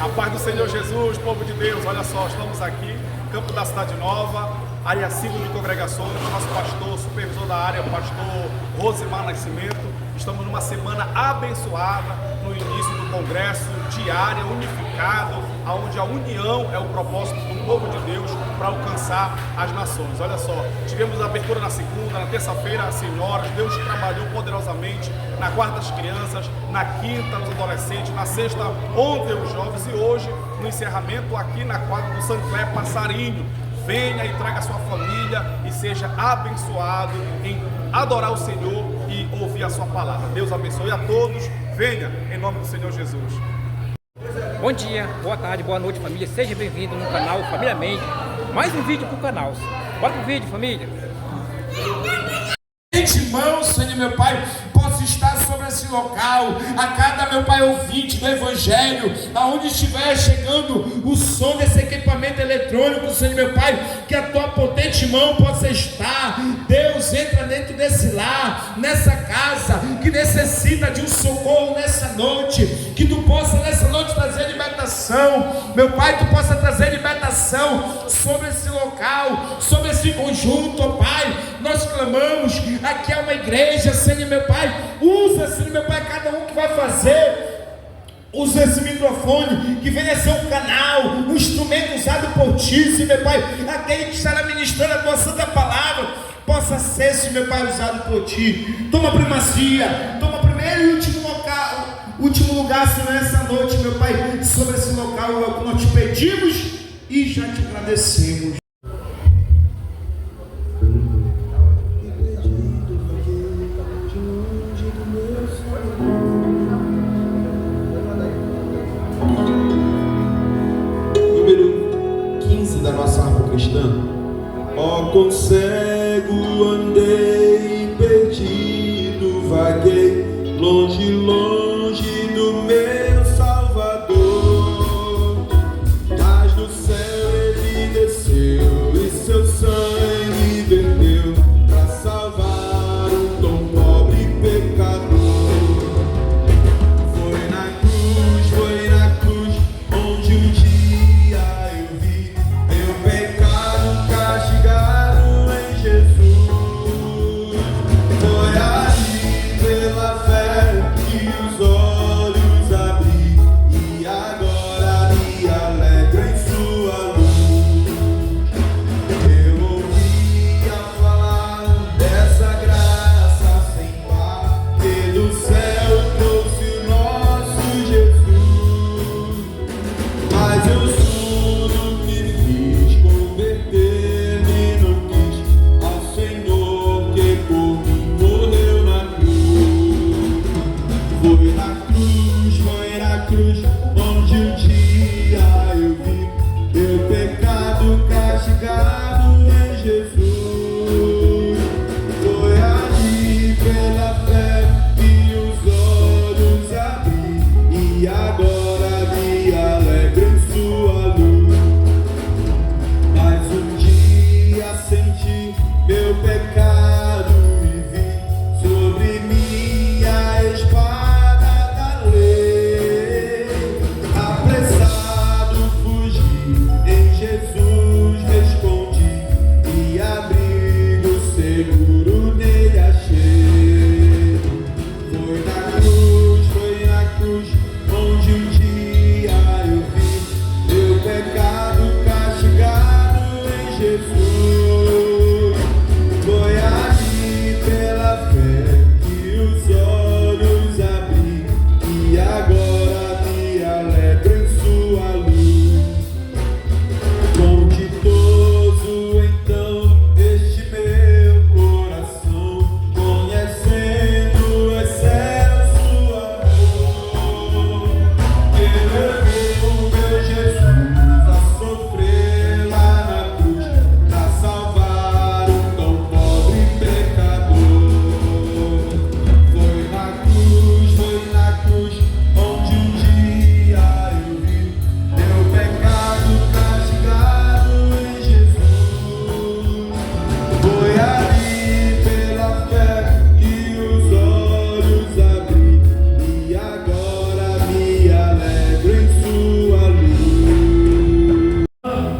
A paz do Senhor Jesus, povo de Deus, olha só, estamos aqui, campo da Cidade Nova, área 5 de congregações, nosso pastor, supervisor da área, o pastor Rosimar Nascimento. Estamos numa semana abençoada, no início do congresso diário, unificado, onde a união é o propósito do povo de Deus para alcançar as nações. Olha só, tivemos a abertura na segunda, na terça-feira as senhoras, Deus trabalhou poderosamente, na quarta as crianças, na quinta os adolescentes, na sexta ontem os jovens e hoje no encerramento aqui na quadra do Sancler Passarinho. Venha e traga a sua família e seja abençoado em adorar o Senhor e ouvir a sua palavra. Deus abençoe a todos. Venha em nome do Senhor Jesus. Bom dia, boa tarde, boa noite, família. Seja bem-vindo no canal Família Mente. Mais um vídeo pro canal. Bora pro vídeo, família. Irmão, Senhor, meu Pai, possa estar sobre esse local, a cada, meu Pai, ouvinte do Evangelho, aonde estiver chegando o som desse equipamento eletrônico, Senhor, meu Pai, que a tua potente mão possa estar. Deus, entra dentro desse lar, nessa casa, que necessita de um socorro nessa noite, que tu possa nessa noite trazer libertação, meu Pai, tu possa trazer libertação sobre esse local, sobre esse conjunto, ó Pai. Nós clamamos, aqui é uma igreja, Senhor meu Pai, usa, Senhor meu Pai, cada um que vai fazer, usa esse microfone, que venha ser um canal, um instrumento usado por Ti, Senhor meu Pai, aquele que estará ministrando a Tua Santa Palavra, possa ser, Senhor meu Pai, usado por Ti. Toma primazia, toma primeiro e último lugar, Senhor, nessa noite, meu Pai, sobre esse local, é o que nós te pedimos e já te agradecemos. Da nossa árvore cristã. Ó, quão cego andei, perdido, vaguei, longe, longe do meu Salvador. Mas do céu ele desceu e seu sangue verteu para salvar um tão pobre pecador. Foi na cruz, onde um dia eu vi meu pecado castigado em Jesus. Foi ali,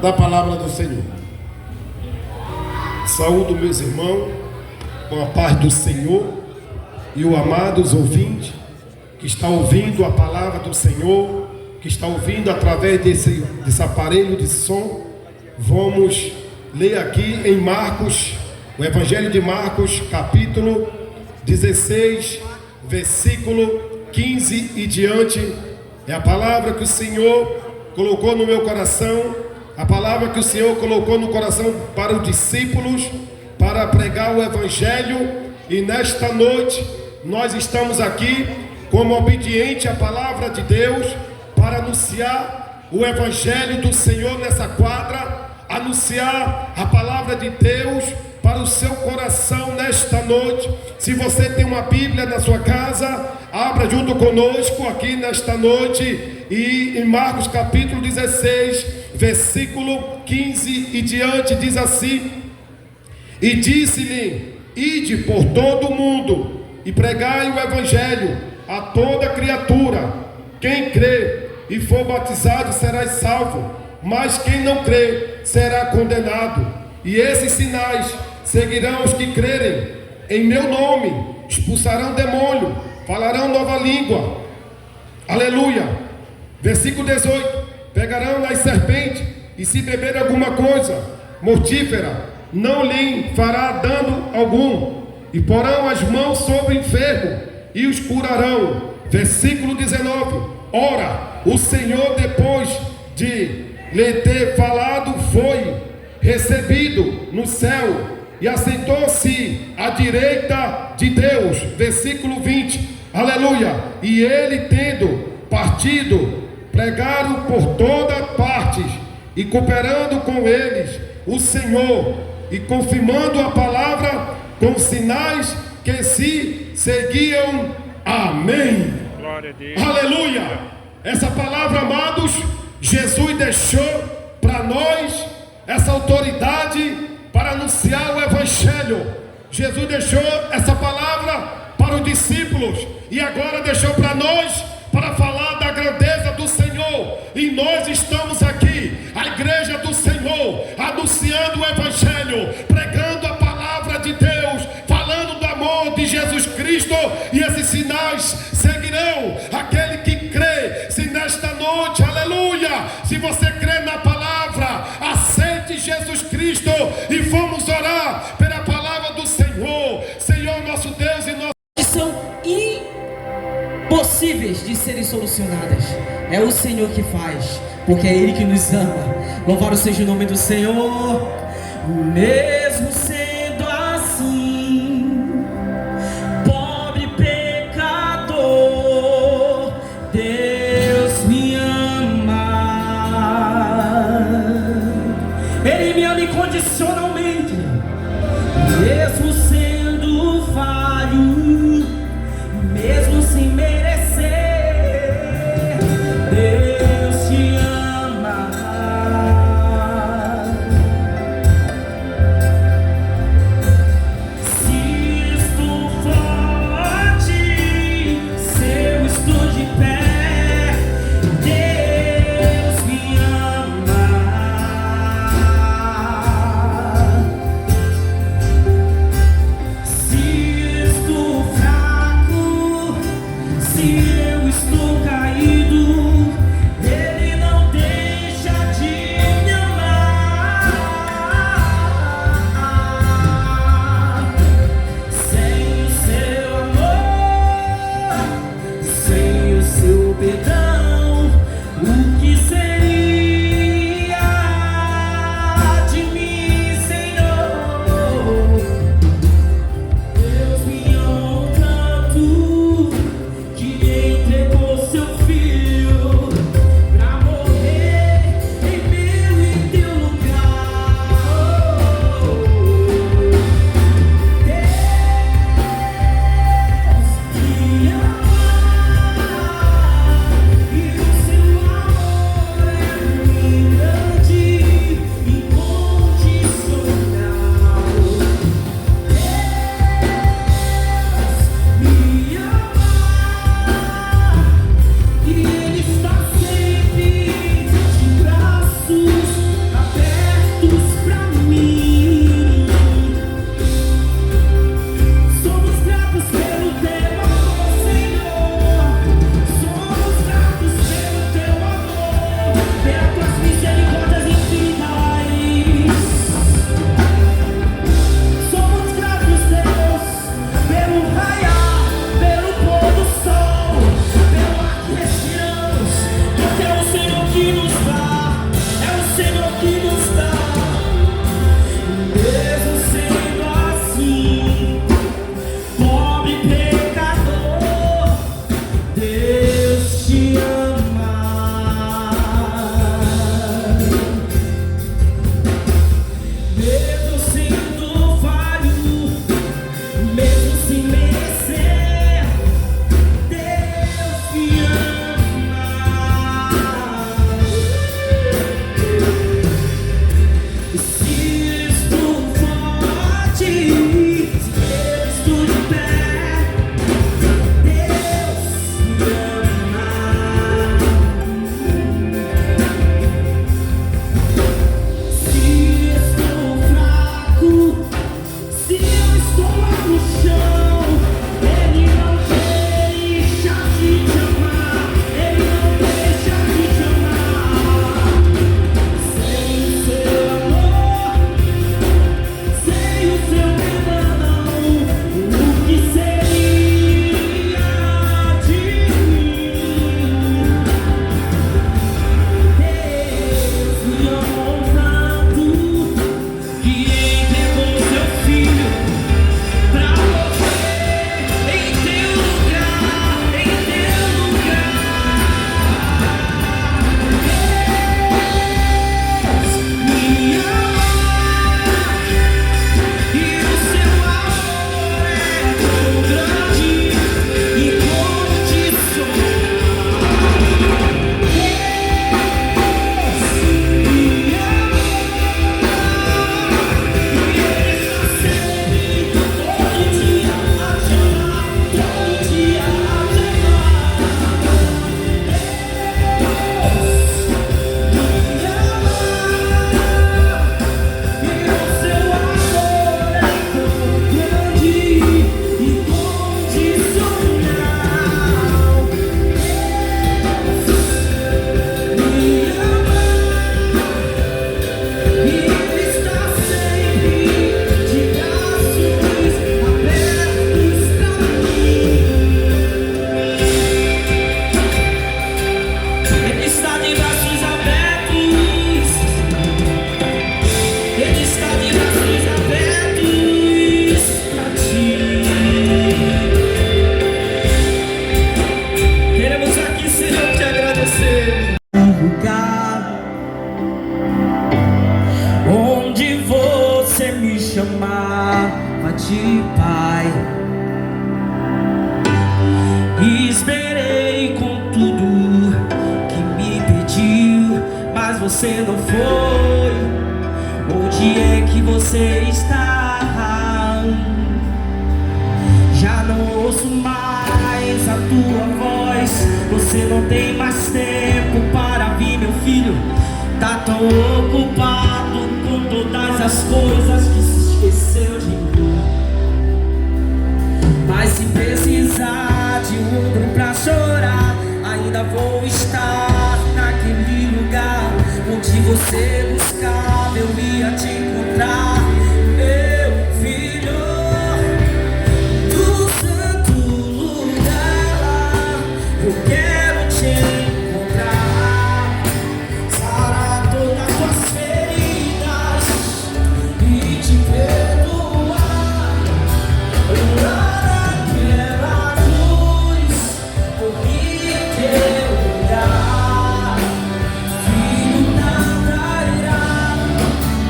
da palavra do Senhor. Saúdo meus irmãos com a paz do Senhor e os amados ouvintes que estão ouvindo a palavra do Senhor, que estão ouvindo através desse aparelho de som. Vamos ler aqui em Marcos, o Evangelho de Marcos, capítulo 16, versículo 15 e diante. É a palavra que o Senhor colocou no meu coração, a palavra que o Senhor colocou no coração para os discípulos, para pregar o Evangelho. E nesta noite nós estamos aqui como obediente à palavra de Deus, para anunciar o Evangelho do Senhor nessa quadra, anunciar a palavra de Deus para o seu coração nesta noite. Se você tem uma Bíblia na sua casa, abra junto conosco aqui nesta noite, e em Marcos capítulo 16, versículo 15 e diante, diz assim: e disse-lhe: ide por todo o mundo e pregai o Evangelho a toda criatura. Quem crê e for batizado será salvo, mas quem não crê será condenado. E esses sinais seguirão os que crerem. Em meu nome expulsarão demônio, falarão nova língua. Aleluia. Versículo 18: pegarão as serpentes, e se beber alguma coisa mortífera, não lhe fará dano algum, e porão as mãos sobre o enfermo e os curarão. Versículo 19: ora, o Senhor, depois de lhe ter falado, foi recebido no céu e assentou-se à direita de Deus. Versículo 20, aleluia. E ele, tendo partido, pregaram por toda partes, e cooperando com eles o Senhor, e confirmando a palavra com sinais que se seguiam. Amém. Glória a Deus. Aleluia. Essa palavra, amados, Jesus deixou para nós essa autoridade para anunciar o Evangelho. Jesus deixou essa palavra para os discípulos, e agora deixou para nós, para falar da grandeza do Senhor. E nós estamos aqui, a igreja do Senhor, anunciando o Evangelho, pregando a palavra de Deus, falando do amor de Jesus Cristo. E esses sinais seguirão aquele que crê. Se nesta noite, aleluia, se você crê na palavra, aceite Jesus Cristo, e vamos orar pela palavra do Senhor. Senhor nosso Deus e nosso... São impossíveis de serem solucionadas. É o Senhor que faz, porque é Ele que nos ama. Louvado seja o nome do Senhor. Mesmo sendo assim, pobre pecador, Deus me ama. Ele me ama incondicionalmente, mesmo sendo falho, mesmo sem merecer. Deus te ama. de pai. Esperei com tudo que me pediu, mas você não foi. Onde é que você está? Já não ouço mais a tua voz. Você não tem mais tempo para vir, meu filho. Tá tão ocupado com todas as coisas que se esqueceu de mim. Mas se precisar de um ombro pra chorar, ainda vou estar naquele lugar onde você buscava, eu ia te encontrar. Meu filho, do santo lugar, eu quero te encontrar. Sarar todas as tuas feridas e te perdoar. Lá naquela cruz, morri em teu lugar. Filho, nada irá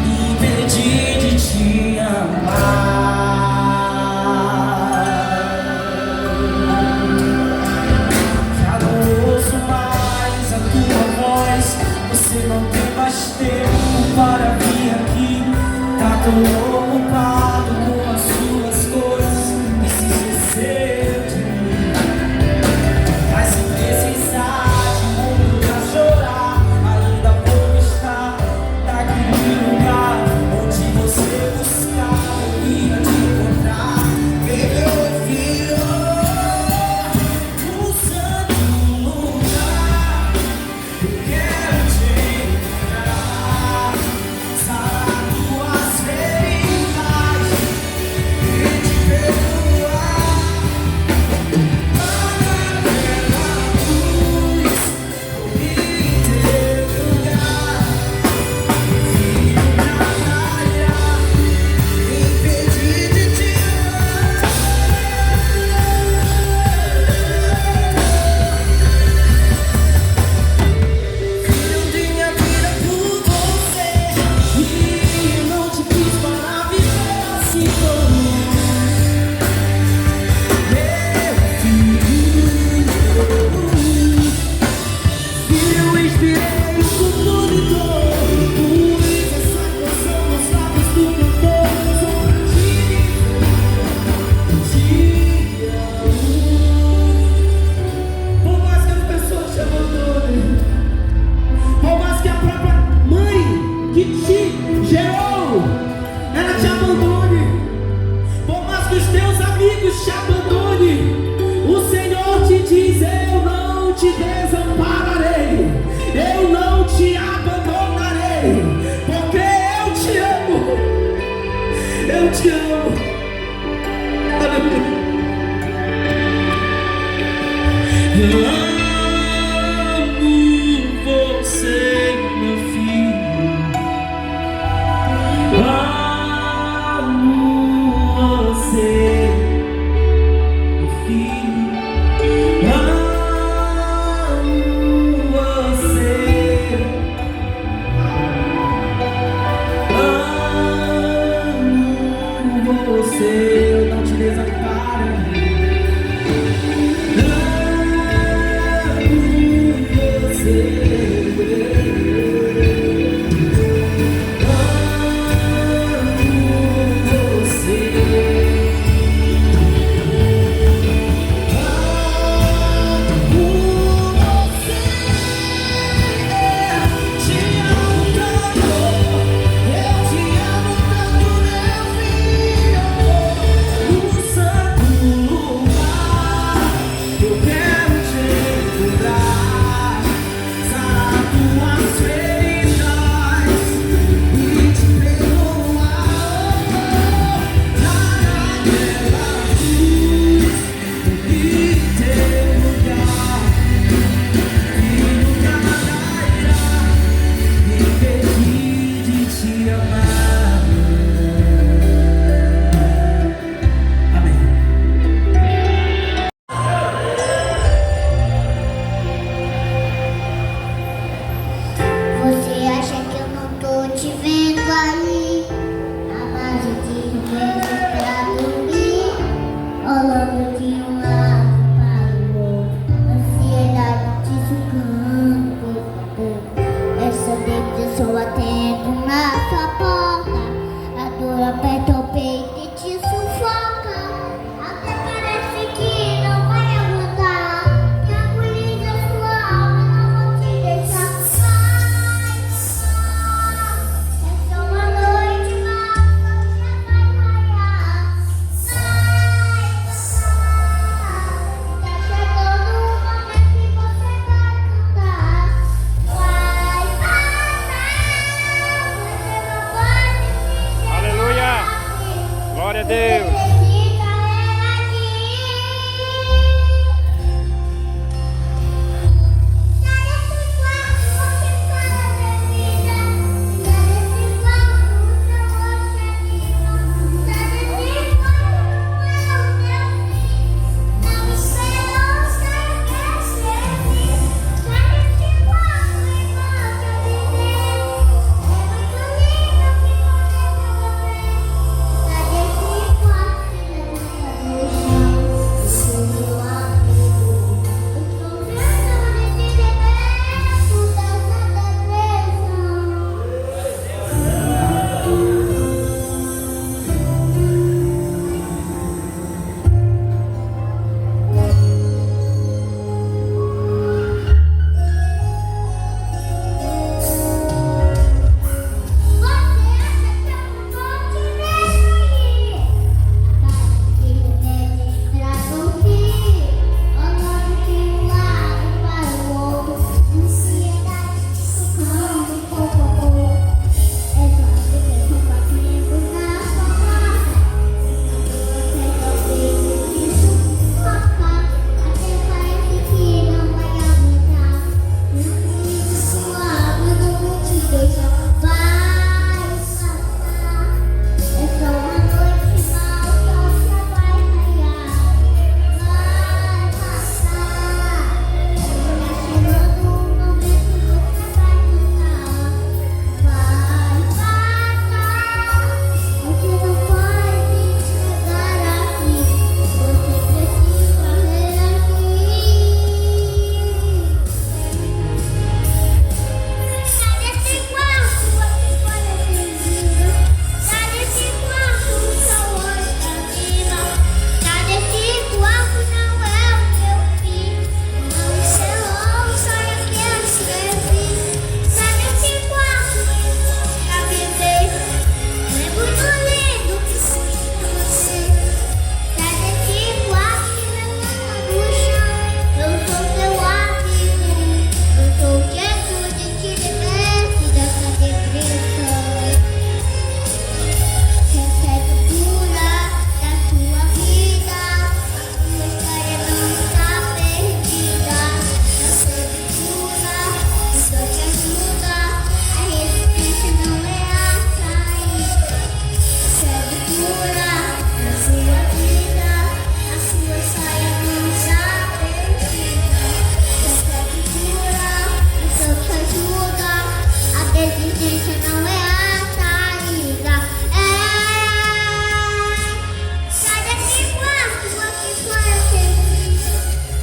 me impedir de te amar. Já não ouço mais a tua voz. Você não tem mais tempo para vir aqui. Tá tão ocupado com as suas coisas e se esqueceu de mim. Mas se precisar de um ombro pra chorar, ainda vou estar naquele lugar onde você buscava, eu ia te encontrar. Meu filho, no santo lugar, eu quero te encontrar. Sarar tuas feridas batendo na sua porta, a dor aperta o peito e te sufoca. Até parece que não vai aguentar, que a agonia da sua alma não vão te deixar. Vai, é só uma noite, mas o sol já vai raiar. Vai, tá chegando o momento que você vai cantar. Vai, você não pode se Aleluia! Glória a Deus! Precisa ela aqui. Sai desse quarto, você fala da vida. Sai desse quarto, o seu rosto é lindo. Sai desse quarto, não é o meu fim. Não me esperou, sai que esqueci. Sai desse quarto, irmão, que eu viver. É muito lindo que você Sai desse quarto, filha do chão. Eu sou meu amigo. Eu estou tentando te liberto dessa Você acha que eu não vou te deixar ir? Que registrado que olhando de um lado para o outro, ansiedade ficando pouco a pouco. É só você compartilhando na sua casa. Você só fez isso focar, até parece que não vai aguentar. Não sua alma não vou te deixar. Vai passar. É só uma noite, mas o sol já vai raiar. Vai passar. Tá chegando o momento que você vai cantar. Vai passar. Você não pode chegar aqui. Você precisa reagir. Sai desse quarto, você pode ser lindo. Sai desse quarto, o seu olho tá viva. Sai desse quarto, não é o meu fim. Não encerrou, sai aqui a escrevi. Sai desse quarto, irmão, já viver. É muito lindo que seja você. Sai desse quarto e levanta do chão. Eu sou seu amigo. Eu sou Jesus de te liberte dessa depressão. Recebe cura da sua vida. A sua história não está perdida. Recebe cura, isso te ajuda. A resistência não é a saída. Recebe cura da sua vida. A sua história não está perdida. Recebe cura, isso te ajuda. A desistência não é a saída. Sai desse quarto, você pode ser lindo.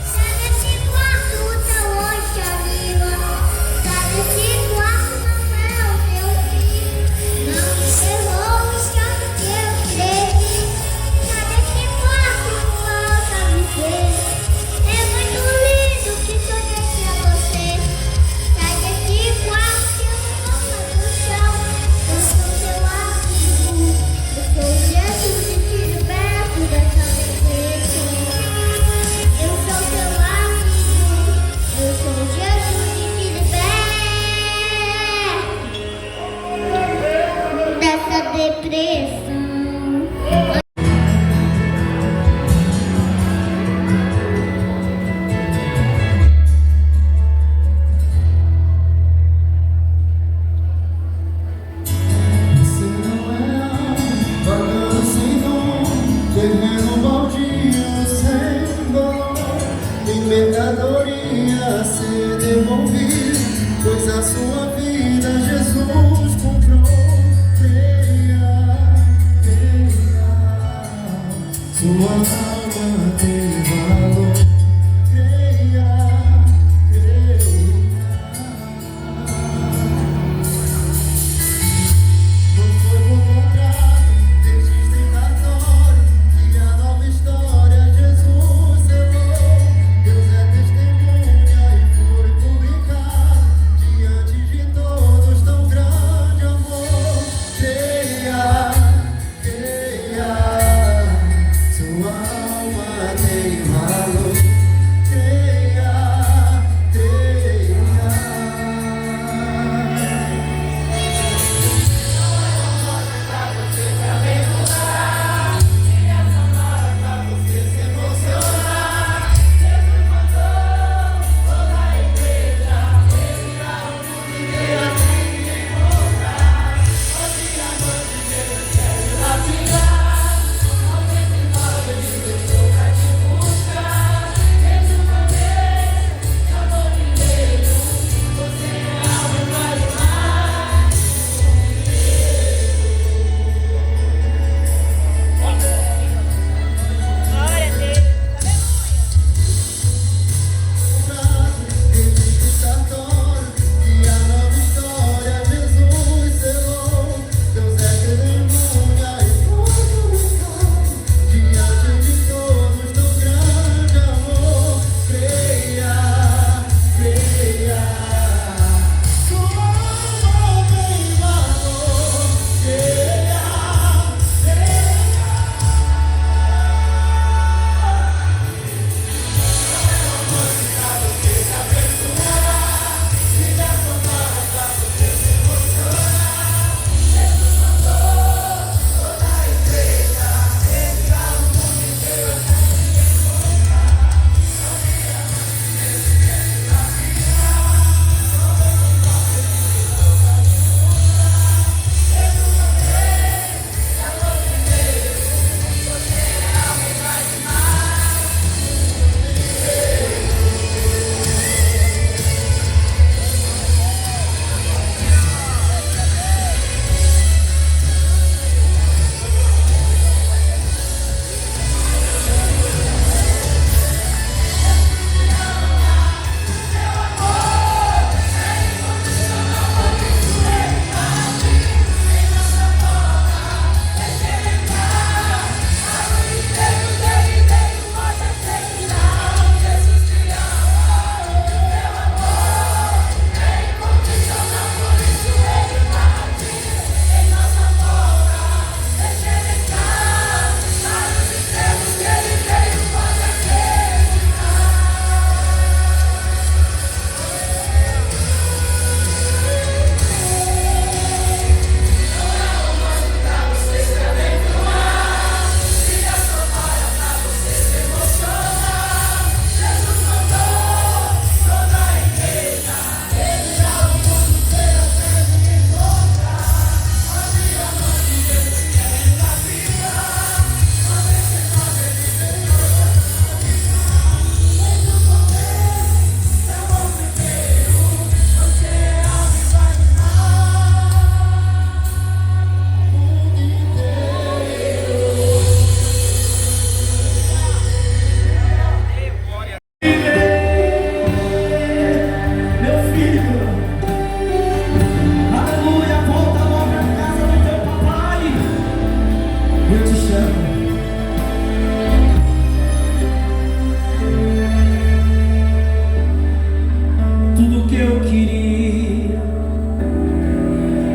Sai desse quarto, o seu olho te anima. Sai desse quarto, não é o meu fim. Não encerrou o chão que eu escrevi. Sai desse quarto, volta a viver. É muito lindo que só deixa você. Sai desse quarto e levanta do chão. Eu sou seu amigo. Eu sou Jesus e te liberto dessa depressão. Eu sou seu amigo. Eu sou Jesus e te liberto dessa depressão. Você não é vagando sem dom, terreno baldio sem dor, em mercadoria a ser devolvido, pois a sua vida Jesus comprou. Creia, creia, sua alma tem valor. Creia, creia.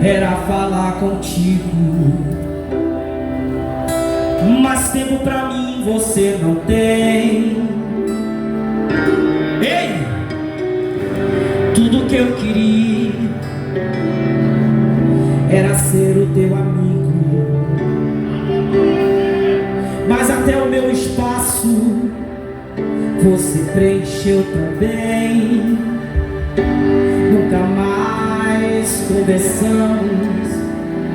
era falar contigo, mas tempo pra mim você não tem. Ei, tudo que eu queria era ser o teu amigo, mas até o meu espaço você preencheu também. Nunca mais conversamos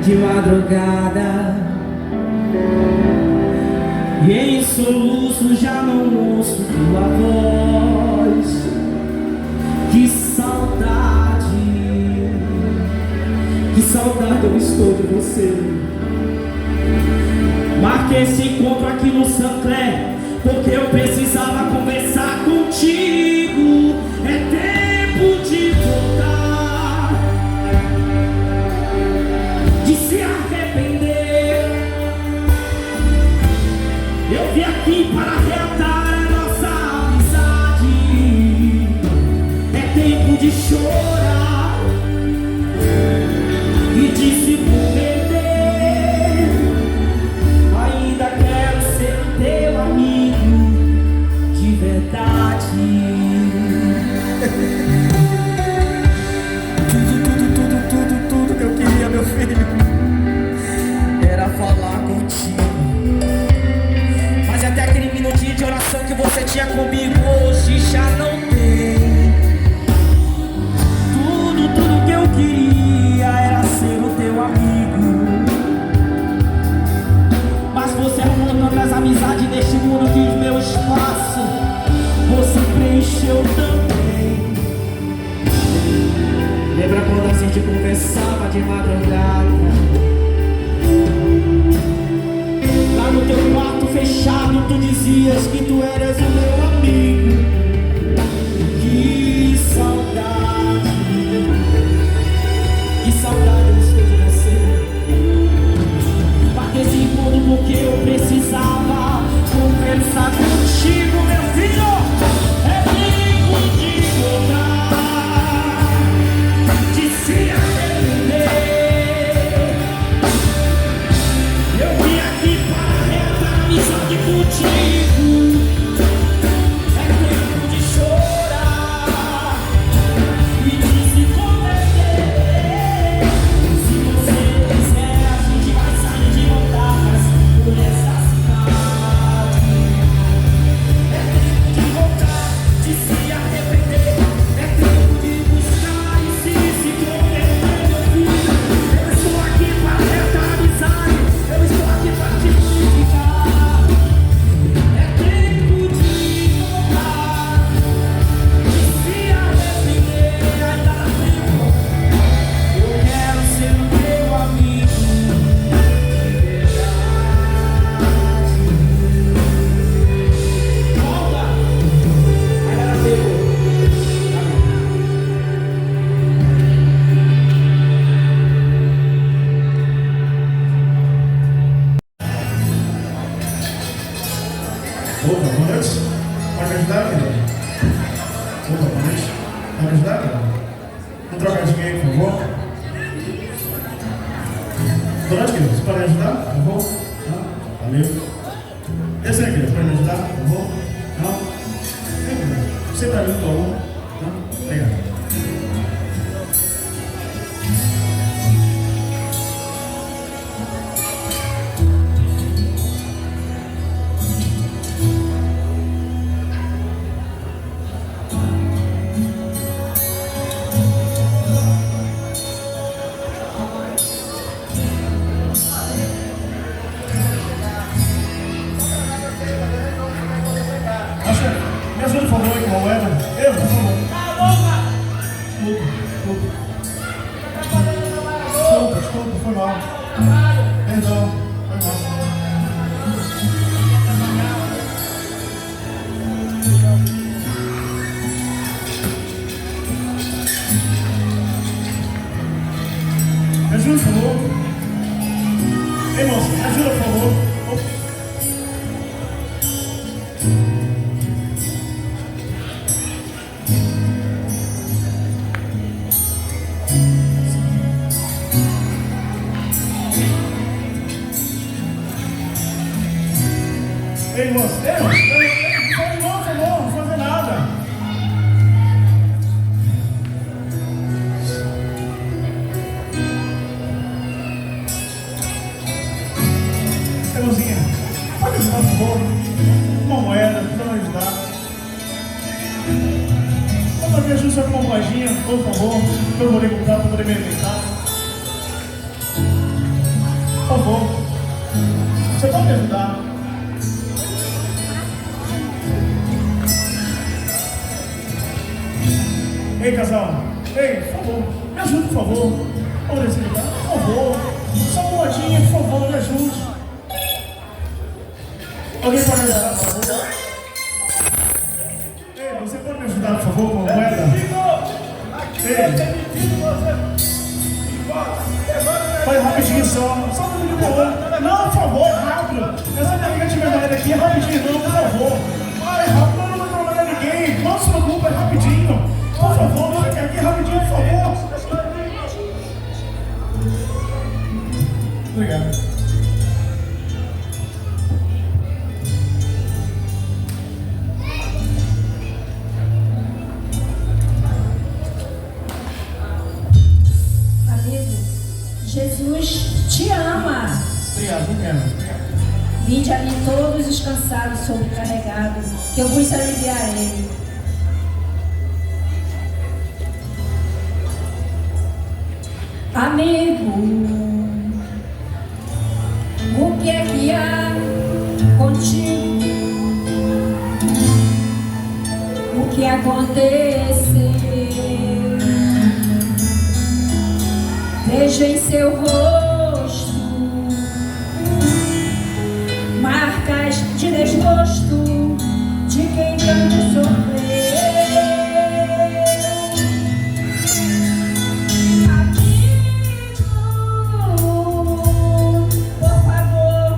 de madrugada, e em soluço já não ouço tua voz. Que saudade eu estou de você. Marquei esse encontro aqui no Sancler porque eu precisava conversar contigo. É tempo de voltar, de se arrepender. Eu vim aqui para reatar a nossa amizade. É tempo de chorar e de se compreender. Ainda quero ser teu amigo de verdade. Tudo que eu queria, meu filho, era falar contigo. Mas até aquele minutinho de oração que você tinha comigo hoje já não tem. Tudo que eu queria era ser o teu amigo, mas você arrumou tantas amizades neste mundo que meu espaço você preencheu também. Lembra quando a gente conversava de madrugada, lá no teu quarto fechado, tu dizias que tu eras o meu amigo. Que saudade eu estou de você. Marquei esse encontro porque eu precisava conversar contigo, meu filho. É tempo de voltar, de se arrepender. Eu vim aqui para reatar a amizade contigo. É tempo de chorar e de se converter. Se você quiser, a gente vai sair de voltas por essa cidade. É tempo de voltar, de se arrepender. É tempo de buscar e se converter, meu filho. Eu estou aqui para reatar a amizade. Eu estou aqui para te purificar. É tempo de voltar, de se arrepender. Ainda dá tempo. Eu quero ser o teu amigo de verdade. Volta, ainda dá tempo. Opa, boa noite. Pode me ajudar, querido? Opa, boa noite. Pode me ajudar, querido? Vamos trocar de ninguém, por favor? Boa noite, querido. Você pode me ajudar, por favor? Não? Valeu. Esse aí, querido. Pode me ajudar, por favor? Não? Vem, querido. Você tá junto ao um? Não? Obrigado. Me ajuda, por favor, aí com a moeda. Eu, por favor. Desculpa, foi mal. Perdão, foi mal. Me ajuda, por favor. Ei, moça, me ajuda, por favor. Ei, você, não vou fazer nada. Irmãozinha, pode ajudar, por favor? Uma moeda, para me ajudar. Vamos me ajuda com uma moedinha, por favor, para eu poder comprar, para poder me alimentar. Por favor, você pode me ajudar? Ei, casal, ei, por favor, me ajude, por favor. Olha esse lugar, por favor. Só uma moedinha, por favor, me ajude. Alguém pode me ajudar, por favor? Ei, você pode me ajudar, por favor, com uma moeda? Ei. Vai rapidinho só um minuto, por favor. Não, por favor, rápido. Essa barriga de medalha aqui é rapidinho, não, por favor. Vai rápido, não vai trabalhar ninguém. Não se preocupe, é rapidinho. Por favor, fica aqui rapidinho, por favor. Obrigado. Jesus te ama. Obrigado, não quero. Vinde a mim todos os cansados e sobrecarregados, que eu vos aliviarei. Amigo, o que é que há contigo? O que aconteceu? Vejo em seu rosto marcas de desgosto de quem tanto sofreu. Amigo, por favor,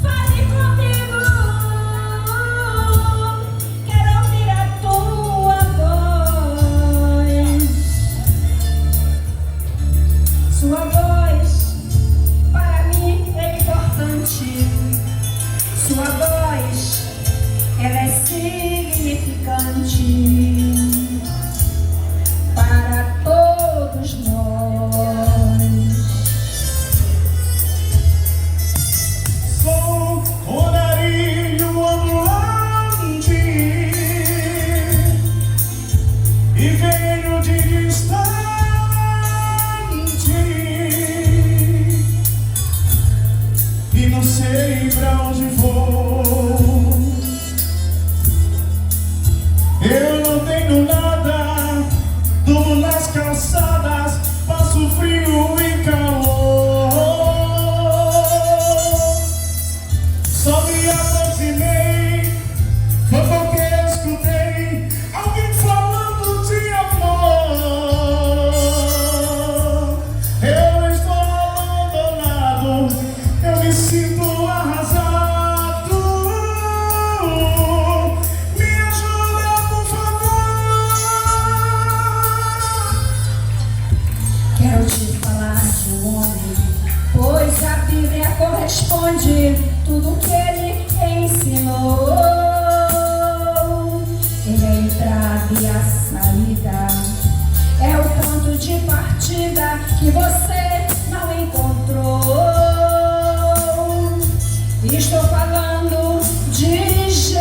fale comigo. Quero ouvir a tua voz. Sua voz, para mim, é importante. Sua voz, ela é significante para todos nós. Sou o narinho ambulante e venho de distante. E não sei pra onde vou. Eu não tenho nada, durmo nas calçadas, passo frio e calor. Só me aproximei, foi porque eu escutei alguém falando de amor. Eu estou abandonado, eu me sinto arrasado. Me ajuda, por favor. Quero te falar de um homem, pois a Bíblia corresponde tudo que ele ensinou. Ele é a entrada e a saída, é o ponto de partida que você não encontrou. Estou falando de Jesus,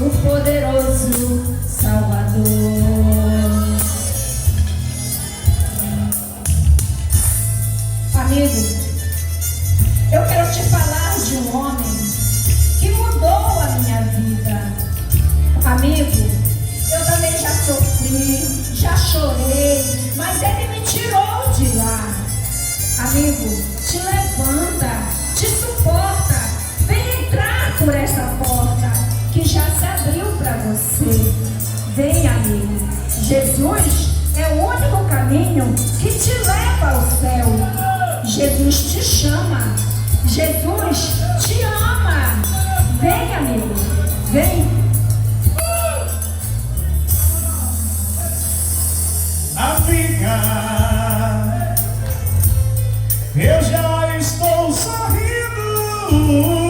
o poderoso Salvador. Amigo, eu quero te falar de um homem que mudou a minha vida. Amigo, eu também já sofri, já chorei, mas ele me tirou de lá. Amigo, te levanta, te suporta, vem entrar por essa porta que já se abriu para você. Vem, amigo, Jesus é o único caminho que te leva ao céu. Jesus te chama, Jesus te ama. Vem, amigo, vem. Amiga, eu já estou sorrindo.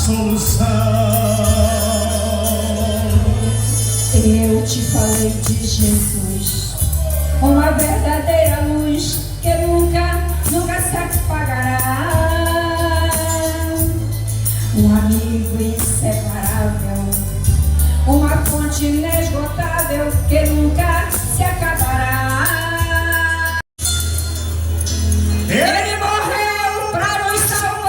solução. Eu te falei de Jesus, uma verdadeira luz que nunca se apagará. Um amigo inseparável, uma fonte inesgotável que nunca se acabará. Ele morreu para nos salvar.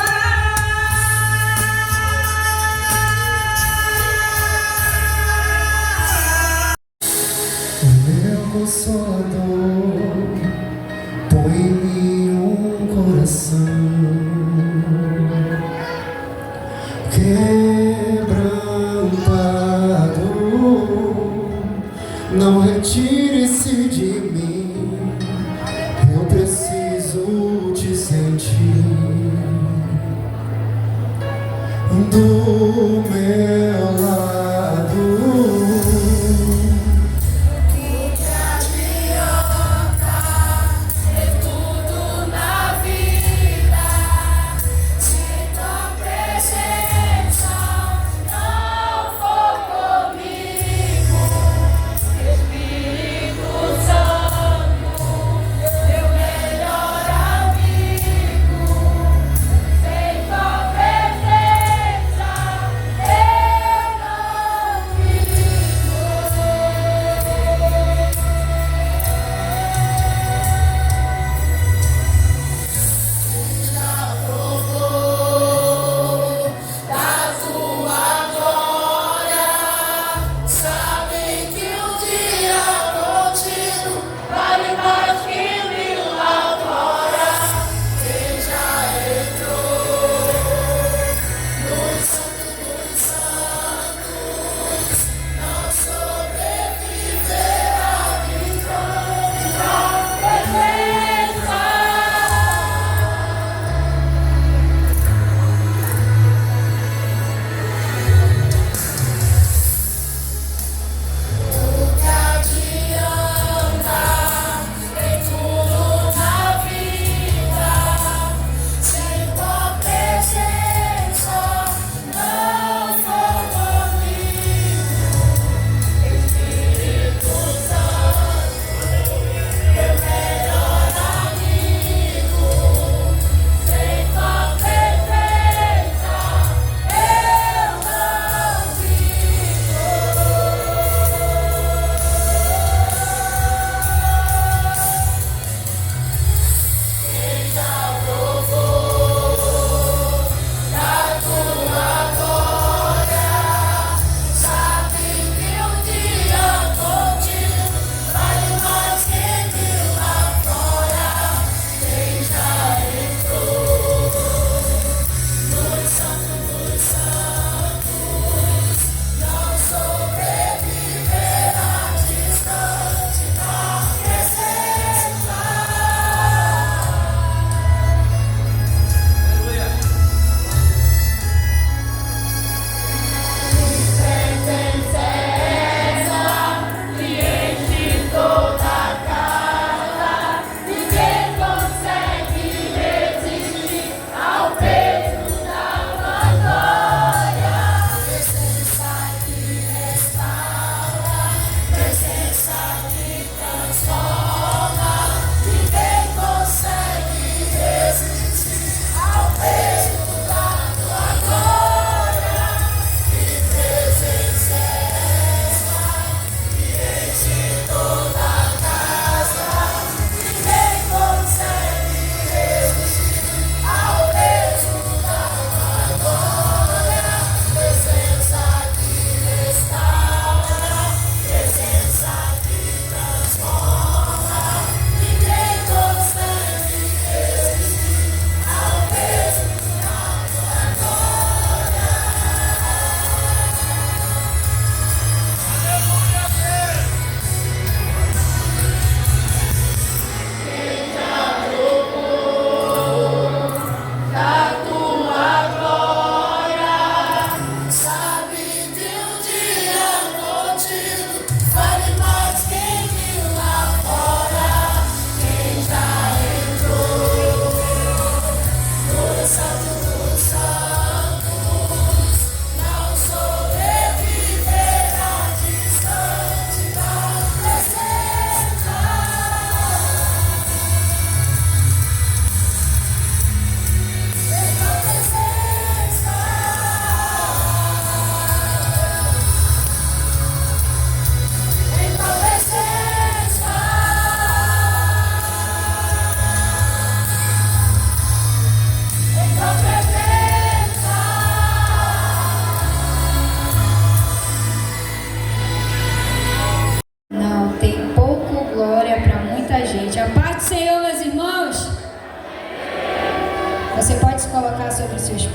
O meu Consolador põe em mim um coração quebrantado. Não retire-se de mim, eu preciso te sentir do meu lado.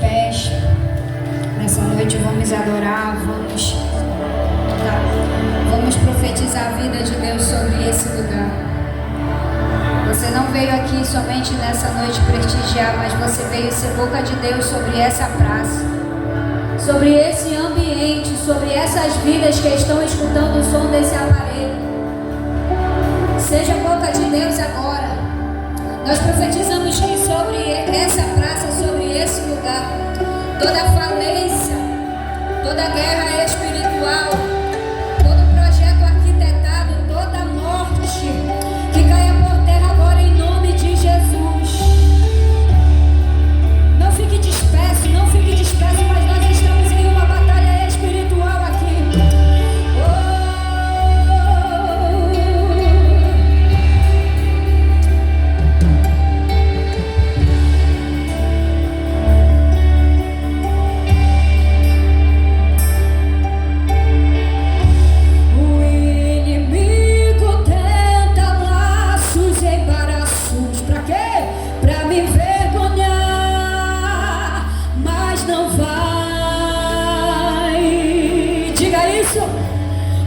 pés. Nessa noite vamos adorar, vamos profetizar a vida de Deus sobre esse lugar. Você não veio aqui somente nessa noite prestigiar, mas você veio ser boca de Deus sobre essa praça, sobre esse ambiente, sobre essas vidas que estão escutando o som desse aparelho. Seja boca de Deus agora. Nós profetizamos que sobre essa praça, sobre esse lugar, toda falência, toda guerra espiritual, todo projeto arquitetado, toda morte, que caia por terra agora em nome de Jesus. Não fique disperso, mas nós estamos em uma batalha espiritual aqui.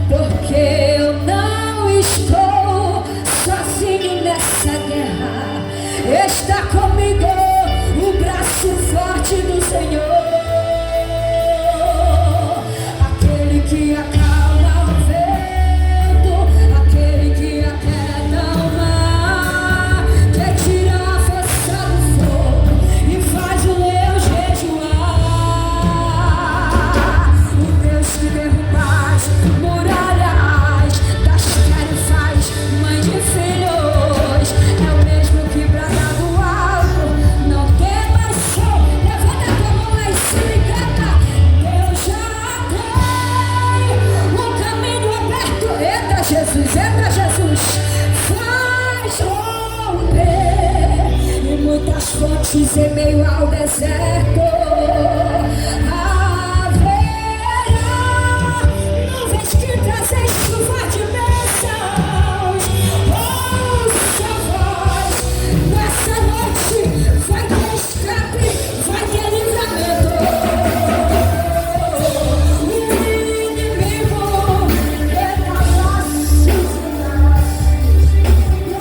Porque eu não estou sozinho nessa guerra. Está comigo o braço forte do Senhor, aquele que acalma o vento, aquele que aquieta o mar, que tira a força do fogo e faz o leão jejuar. O Deus que derruba muralhas das tarefas, mãe de filhos, é o mesmo que brada do alto. Não temas, sou, levanta a tua mão lá em cima e canta. Deus já tem um caminho aberto. Entra Jesus, faz romper e muitas fontes em meio ao deserto. Trazem chuva de bênçãos. Ouça a voz. Nessa noite vai ter escape, vai ter livramento. O inimigo tenta assassinar pra te derrotar,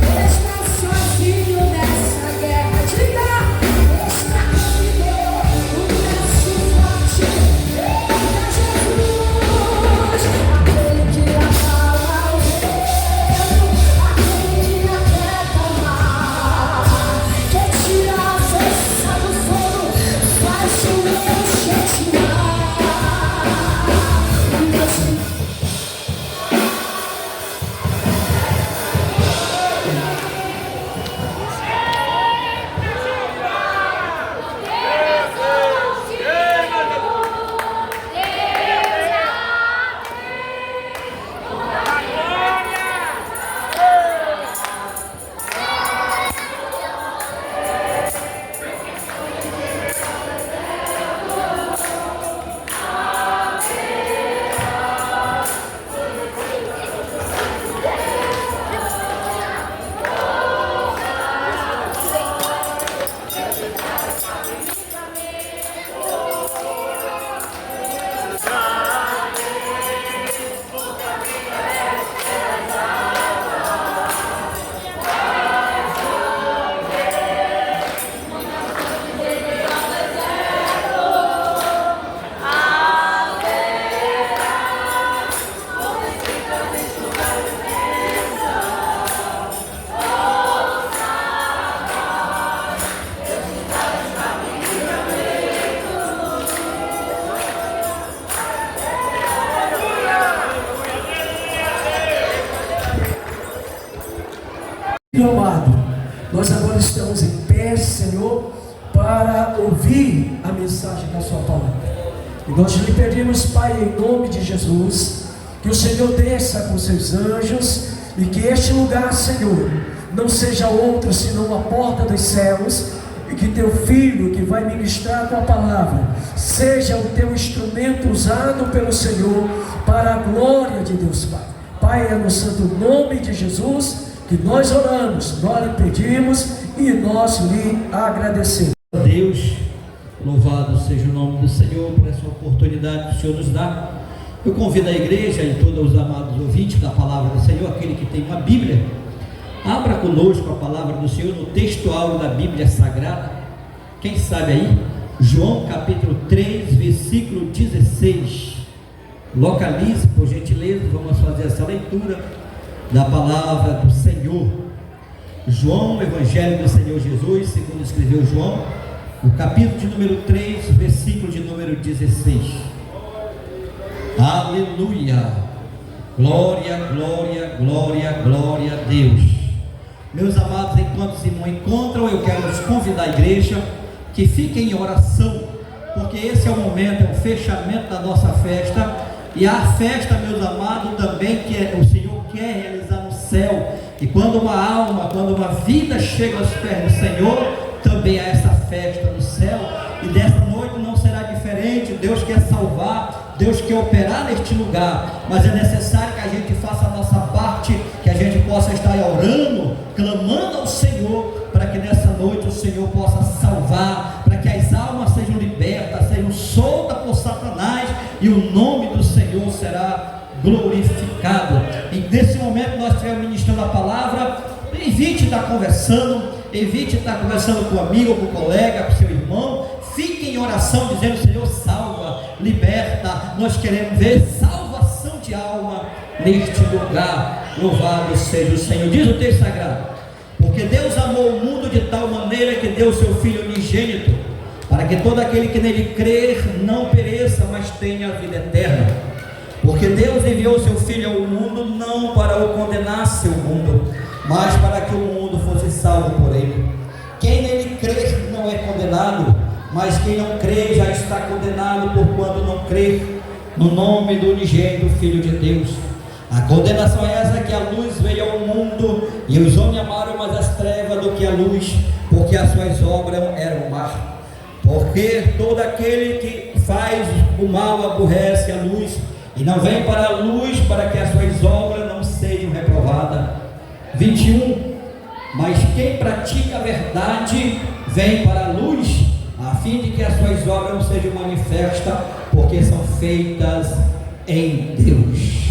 mas não sozinho nessa guerra. Diga, está comigo o braço forte da Jesus, aquele que acalma o vento, aquele que aquieta o mar, que tira a força do fogo, faz o leão jejuar. Meu amado, nós agora estamos em pé, Senhor, para ouvir a mensagem da sua palavra. E nós lhe pedimos, Pai, em nome de Jesus, que o Senhor desça com seus anjos e que este lugar, Senhor, não seja outro senão a porta dos céus, e que teu filho que vai ministrar a tua palavra seja o teu instrumento usado pelo Senhor para a glória de Deus Pai. Pai, é no santo nome de Jesus que nós oramos, nós lhe pedimos e nós lhe agradecemos. Deus, louvado seja o nome do Senhor por essa oportunidade que o Senhor nos dá. Eu convido a igreja e todos os amados ouvintes da palavra do Senhor, aquele que tem uma Bíblia, abra conosco a palavra do Senhor no textual da Bíblia Sagrada. Quem sabe aí? João capítulo 3, versículo 16. Localize, por gentileza, vamos fazer essa leitura da palavra do Senhor. João, Evangelho do Senhor Jesus, segundo escreveu João, o capítulo de número 3, versículo de número 16. Aleluia! Glória, glória, glória, glória a Deus. Meus amados, enquanto os irmãos encontram, eu quero nos convidar a igreja que fiquem em oração, porque esse é o momento, é o fechamento da nossa festa, e a festa, meus amados, também que o Senhor quer realizar no céu. E quando uma alma, quando uma vida chega aos pés do Senhor, também há essa festa no céu, e dessa noite não será diferente. Deus quer salvar, Deus quer operar neste lugar, mas é necessário que a gente faça a nossa parte, que a gente possa estar orando, clamando ao Senhor, para que nessa noite o Senhor possa salvar, para que as almas sejam libertas, sejam soltas por Satanás, e o nome do Senhor será glorificado. E nesse momento nós estaremos ministrando a palavra. Evite estar conversando, evite estar conversando com um amigo, com um colega, com seu irmão. Fique em oração dizendo: Senhor, salva, liberta. Nós queremos ver salvação de alma neste lugar. Louvado seja o Senhor. Diz o texto sagrado: porque Deus amou o mundo de tal maneira que deu o seu Filho unigênito, para que todo aquele que nele crer não pereça, mas tenha a vida eterna. Porque Deus enviou o seu Filho ao mundo não para o condenasse o mundo, mas para que o mundo fosse salvo por ele. Quem nele crer não é condenado, mas quem não crê já está condenado, porquanto não crê no nome do unigênito Filho de Deus. A condenação é essa, que a luz veio ao mundo, e os homens amaram mais as trevas do que a luz, porque as suas obras eram más. Porque todo aquele que faz o mal aborrece a luz, e não vem para a luz, para que as suas obras não sejam reprovadas. 21. Mas quem pratica a verdade vem para a luz, a fim de que as suas obras não sejam manifestas, porque são feitas em Deus.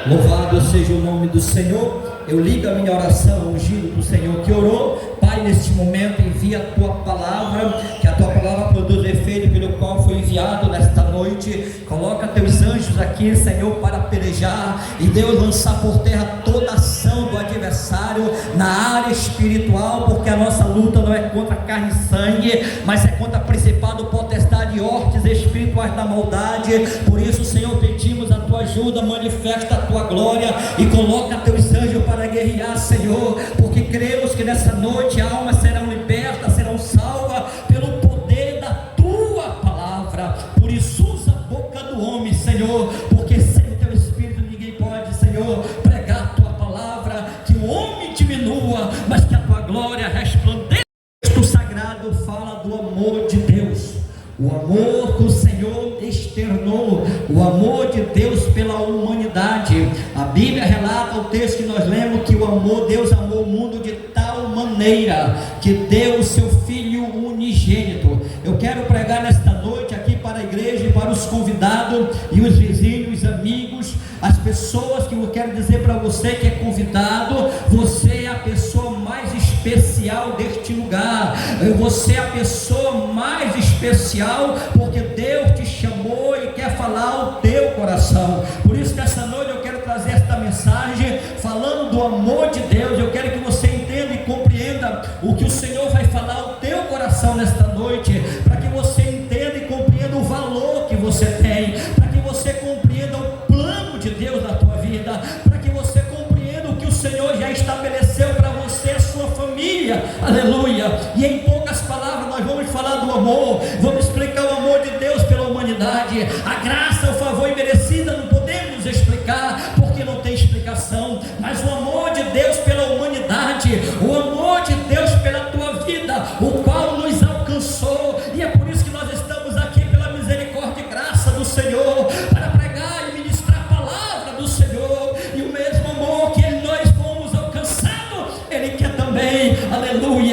Louvado seja o nome do Senhor. Eu ligo a minha oração ao ungido do Senhor que orou. Pai, neste momento envia a tua palavra, que a tua palavra produz o efeito pelo qual foi enviado nesta noite. Coloca teus anjos aqui, Senhor, para pelejar, e Deus lançar por terra toda ação do adversário na área espiritual, porque a nossa luta não é contra carne e sangue, mas é contra principado, potestade e hortes espirituais da maldade. Por isso, Senhor, pedimos a tua ajuda, manifesta a tua glória e coloca teus anjos para guerrear, Senhor, porque cremos que nessa noite almas serão libertas, serão salvas pelo poder da tua palavra. Por isso usa a boca do homem, Senhor, porque sem o teu Espírito ninguém pode, Senhor, pregar a tua palavra. Que o homem diminua, mas que a tua glória resplandeça. O texto sagrado fala do amor de Deus, o amor que o Senhor externou, o amor de Deus pela humanidade. A Bíblia relata o texto que nós lemos, que o amor, Deus amou o mundo de tal maneira que deu o seu Filho unigênito. Eu quero pregar nesta noite aqui para a igreja e para os convidados e os vizinhos, os amigos, as pessoas, que eu quero dizer para você que é convidado: você é a pessoa mais especial deste lugar, você é a pessoa mais especial, porque Deus te chamou e quer falar ao teu coração. Por isso, nessa noite eu quero trazer esta mensagem falando do amor de Deus. Eu quero que você entenda e compreenda o que o Senhor vai falar ao teu coração nesta noite, para que você entenda e compreenda o valor que você tem, para que você compreenda o plano de Deus na tua vida, para que você compreenda o que o Senhor já estabeleceu para você e a sua família. Aleluia. E em poucas palavras nós vamos falar do amor, vamos explicar o amor de Deus pela humanidade. A graça, o favor imerecida não podemos explicar, porque não tem explicação, mas o amor de Deus pela humanidade, o amor de Deus pela tua vida, o qual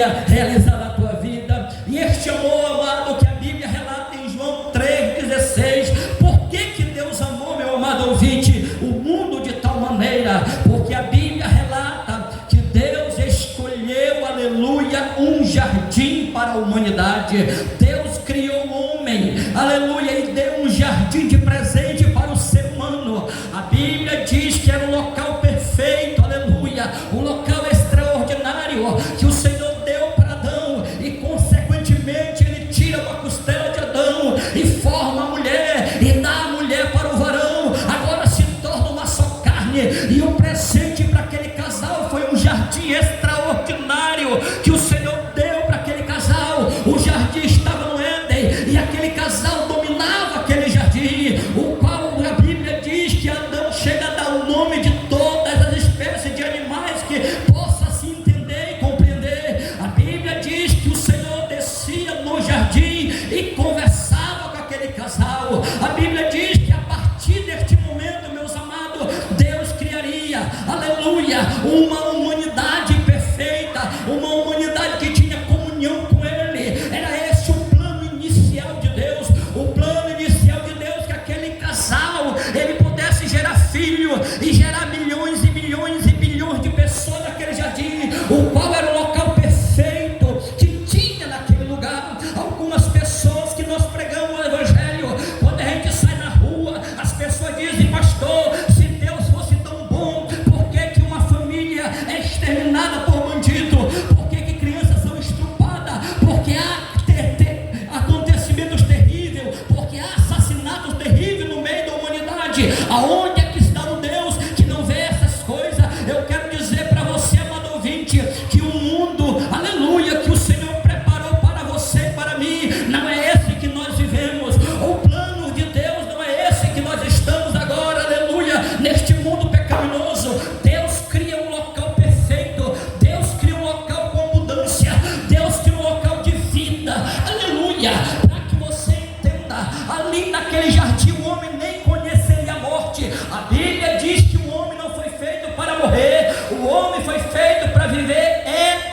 aleluia, realizar na tua vida. E este amor, amado, que a Bíblia relata em João 3,16, por que Deus amou, meu amado ouvinte, o mundo de tal maneira? Porque a Bíblia relata que Deus escolheu, aleluia, um jardim para a humanidade. Deus criou o homem, aleluia, e deu um jardim de presente para o ser humano. A Bíblia diz que era um local perfeito, aleluia, um local extraordinário que o Senhor deu para Adão, e consequentemente ele tira uma costela de Adão e forma a mulher e dá a mulher para o varão. Agora se torna uma só carne, e o presente para aquele casal foi um jardim extraordinário que o Senhor deu para aquele casal. O jardim estava no Éden e aquele casal dominava aquele jardim, o qual a Bíblia diz que Adão chega a dar o nome de todas as espécies de animais que possa se entender e compreender. A Bíblia diz que o Senhor descia no jardim e conversava com aquele casal. A Bíblia diz que a partir deste momento, meus amados, Deus criaria, aleluia, uma humanidade perfeita, uma humanidade que tinha comunhão com Ele. Era esse o plano inicial de Deus, o plano inicial de Deus, que aquele casal, ele pudesse gerar filho e gerar milhões e milhões e bilhões de pessoas naquele jardim, o qual era o local perfeito que tinha naquele lugar. Algumas pessoas que nós pregamos o Evangelho, quando a gente sai na rua, as pessoas dizem: pastor, se Deus fosse tão bom, por que uma família é exterminada por bandido? Por que crianças são estrupadas? Porque há acontecimentos terríveis, porque há assassinatos terríveis no meio da humanidade. Aonde é que está o Deus que não vê essas coisas? Eu quero dizer para você, amado ouvinte, que o mundo, aleluia, que o Senhor preparou para você e para mim, não é esse que nós vivemos. O plano de Deus não é esse que nós estamos agora, aleluia, neste mundo pecaminoso. Deus cria um local perfeito, Deus cria um local com abundância, Deus cria um local de vida, aleluia, para que você entenda. Ali naquele jardim o homem nem conheceria a morte. A Bíblia diz que o homem não foi feito para morrer, o homem foi feito para viver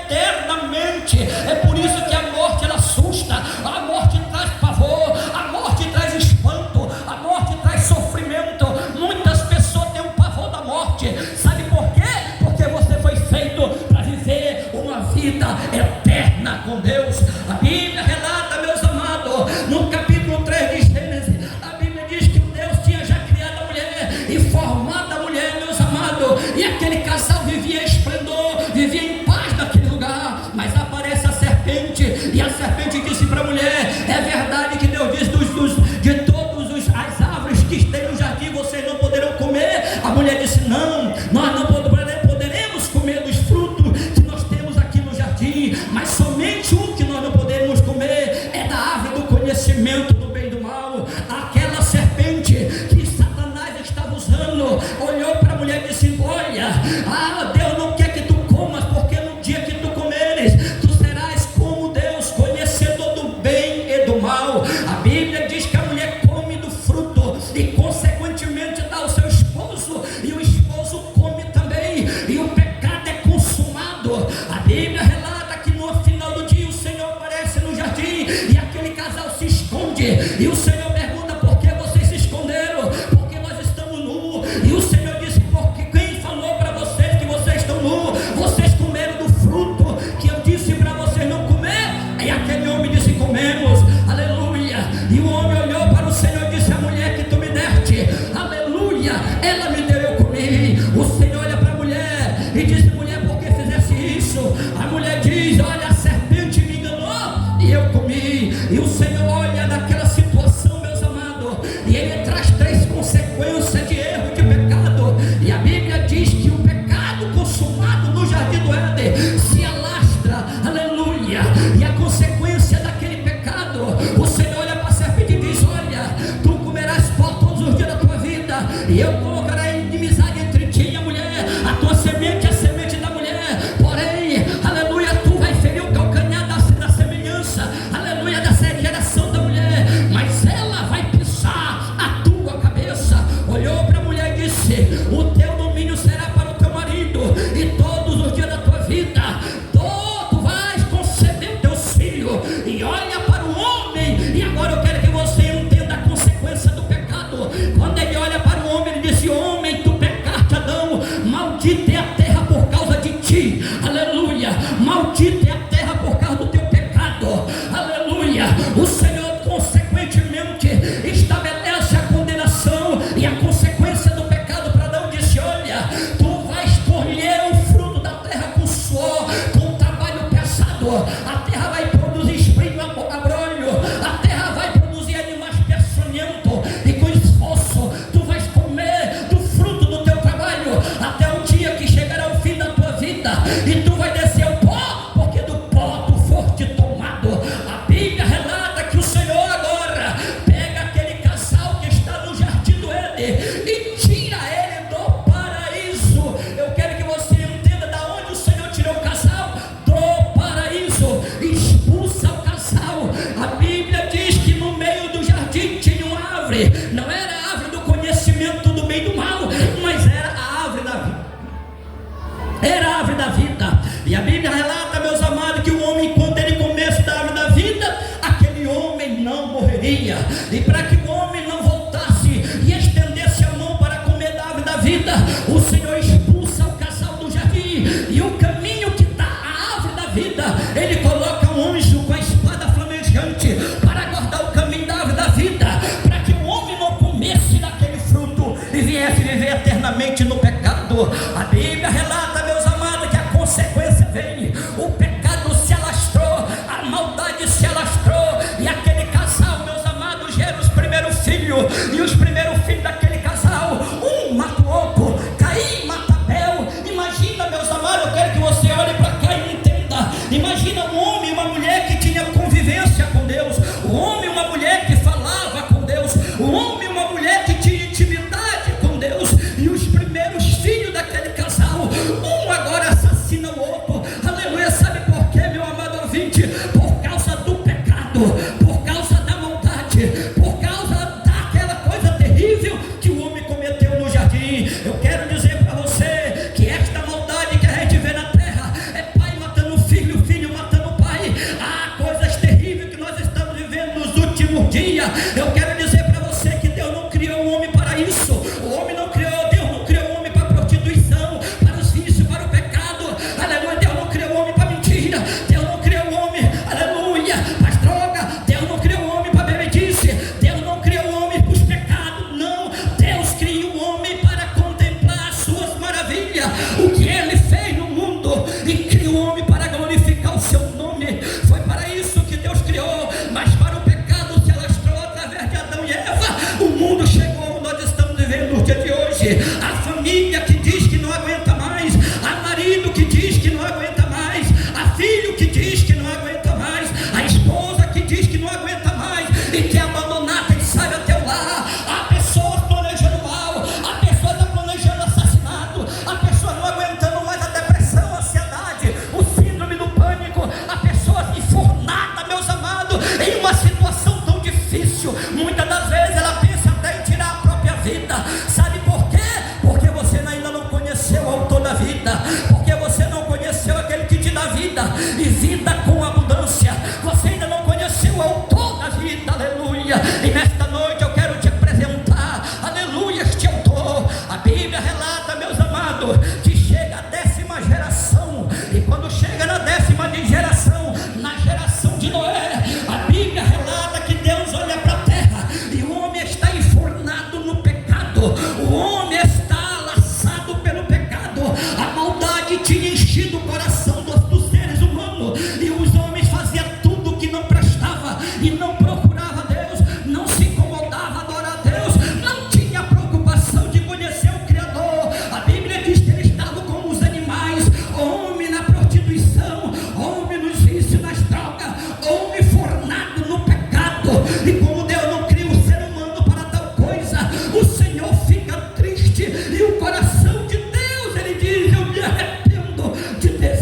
eternamente. É por isso que a morte, ela assusta, a morte traz pavor, a morte traz espanto, a morte traz sofrimento. Muitas pessoas têm um pavor da morte. Sabe por quê? Porque você foi feito para viver uma vida eterna com Deus. A Bíblia relata, meus amados, no capítulo 3 de Gênesis, a Bíblia diz que Deus tinha já criado a mulher e formado a mulher, meus amados, e aquele casal vivia em esplendor, vivia em paz naquele lugar. Mas aparece a serpente, e a serpente disse para a mulher: é verdade que Deus diz de todas as árvores que tem no jardim vocês não poderão comer? A mulher disse: não, nós não poderemos comer dos frutos que nós temos aqui no jardim, mas somente um que nós não poderemos comer é da árvore do conhecimento do bem e do mal. Aquela serpente que Satanás estava usando olhou para a mulher e disse: olha, Deus não quer que tu comas, porque no dia que tu comeres, tu serás como Deus, conhecedor do bem e do mal. A Bíblia diz que a mulher come do fruto e consequentemente dá ao seu esposo, e o esposo come também, e o pecado é consumado. A Bíblia relata que no final do dia o Senhor aparece no jardim e aquele casal se esconde, e o Senhor pergunta: por que vocês se esconderam? Porque nós estamos nus. E o Senhor disse: porque quem falou para vocês que vocês estão nus? Vocês comeram do fruto que eu disse para vocês não comer? E aquele homem disse: comemos, aleluia. E o homem olhou para o Senhor e disse: a mulher que tu me deste, aleluia, ela me deu, eu comi. O Senhor olha para a mulher e diz: mulher, por que fizesse isso? A mulher diz: olha, a serpente me enganou e eu comi. E o Senhor olha naquela situação, meus amados, e ele traz 3 consequências de erro, de pecado. E a Bíblia diz que o pecado consumado no jardim do Éden se alastra, aleluia. E a consequência daquele pecado, o Senhor olha para a serpente e diz: olha, tu comerás pó todos os dias da tua vida, e eu colocarei inimizade entre ti e a mulher, a tua semente é a semente da mulher, porém, aleluia, tu vai ferir o calcanhar da semelhança, aleluia, da geração da mulher, mas ela vai pisar a tua cabeça. Olhou para a mulher e disse: o teu domínio será para o teu marido, e todos os dias da tua vida tu vais era a árvore da vida. E a Bíblia relata, meus amados, que o homem, quando ele comesse da árvore da vida, aquele homem não morreria. E para que o homem não voltasse e estendesse a mão para comer da árvore da vida, o Senhor expulsa o casal do jardim, e o caminho que dá à árvore da vida, ele coloca um anjo com a espada flamejante para guardar o caminho da árvore da vida, para que o homem não comesse daquele fruto e viesse viver eternamente no pecado. A Bíblia relata, meus amados, que a consequência vem. O pecado se alastrou, a maldade se alastrou, e aquele casal, meus amados, gera os primeiros filhos, e os primeiros filhos daquele casal, um mata o outro. Caim mata Abel. Imagina, meus amados, eu quero que você olhe para cá e entenda. Imagina um homem e uma mulher que tinha convivência com Deus, um homem e uma mulher que falava com Deus, um homem e uma mulher que tinha intimidade com Deus, e os primeiros filhos daquele casal, um agora assassina o outro. Aleluia. Sabe por quê, meu amado ouvinte? Por causa do pecado, por causa da maldade, por causa daquela coisa terrível que o homem cometeu no jardim. Eu quero dizer para você que esta maldade que a gente vê na terra é pai matando filho, filho matando pai. Há coisas terríveis que nós estamos vivendo nos últimos dias. Eu quero dizer para você que Deus não criou o homem para isso. O homem não criou, Deus não criou o homem para a prostituição, para os vícios, para o pecado. Aleluia. Deus não criou o homem para mentira. Deus não criou o homem, aleluia, para as drogas. Deus não criou o homem para bebedice. Deus não criou o homem para os pecados. Não. Deus criou o homem para contemplar as suas maravilhas, o que ele fez no mundo, e criou o homem para glorificar o seu nome. Foi para isso que Deus criou. Mas para o pecado se alastrou através de Adão e Eva. O mundo chegou, nós estamos vivendo no dia de hoje. A família que diz que não aguenta mais, a marido que diz que não aguenta mais, a filho que diz que não aguenta mais, a esposa que diz que não aguenta mais e quer abandonar quem sai até o lar. Há pessoas planejando mal, há pessoas planejando assassinato, há pessoas não aguentando mais a depressão, a ansiedade, o síndrome do pânico, há pessoas enfornadas, meus amados, em uma situação tão difícil. Muitas das vezes ela pensa até em tirar a própria vida. Sabe por quê? Porque você ainda não conheceu o autor da vida, porque você não conheceu aquele que te dá vida, e vida com abundância. Você ainda não conheceu o autor da vida, aleluia. E nesta noite eu quero te apresentar, aleluia, este autor. A Bíblia relata, meus amados, que chega a 10ª geração, e quando chega na 10ª geração, na geração de Noé, a Bíblia relata que Deus olha para a terra e o homem está enfornado no pecado, o homem está laçado pelo pecado. A maldade tinha enchido o coração dos seres humanos, e os homens faziam tudo que não prestava, e não procurava Deus, não se incomodava a adorar a Deus, não tinha preocupação de conhecer o Criador. A Bíblia diz que eles estavam como os animais, homem na prostituição, homem nos vícios, nas drogas, homem fornado no pecado. E como Deus não cria o ser humano para tal coisa, o Senhor fica triste, e o coração de Deus, ele diz: eu me arrependo de ter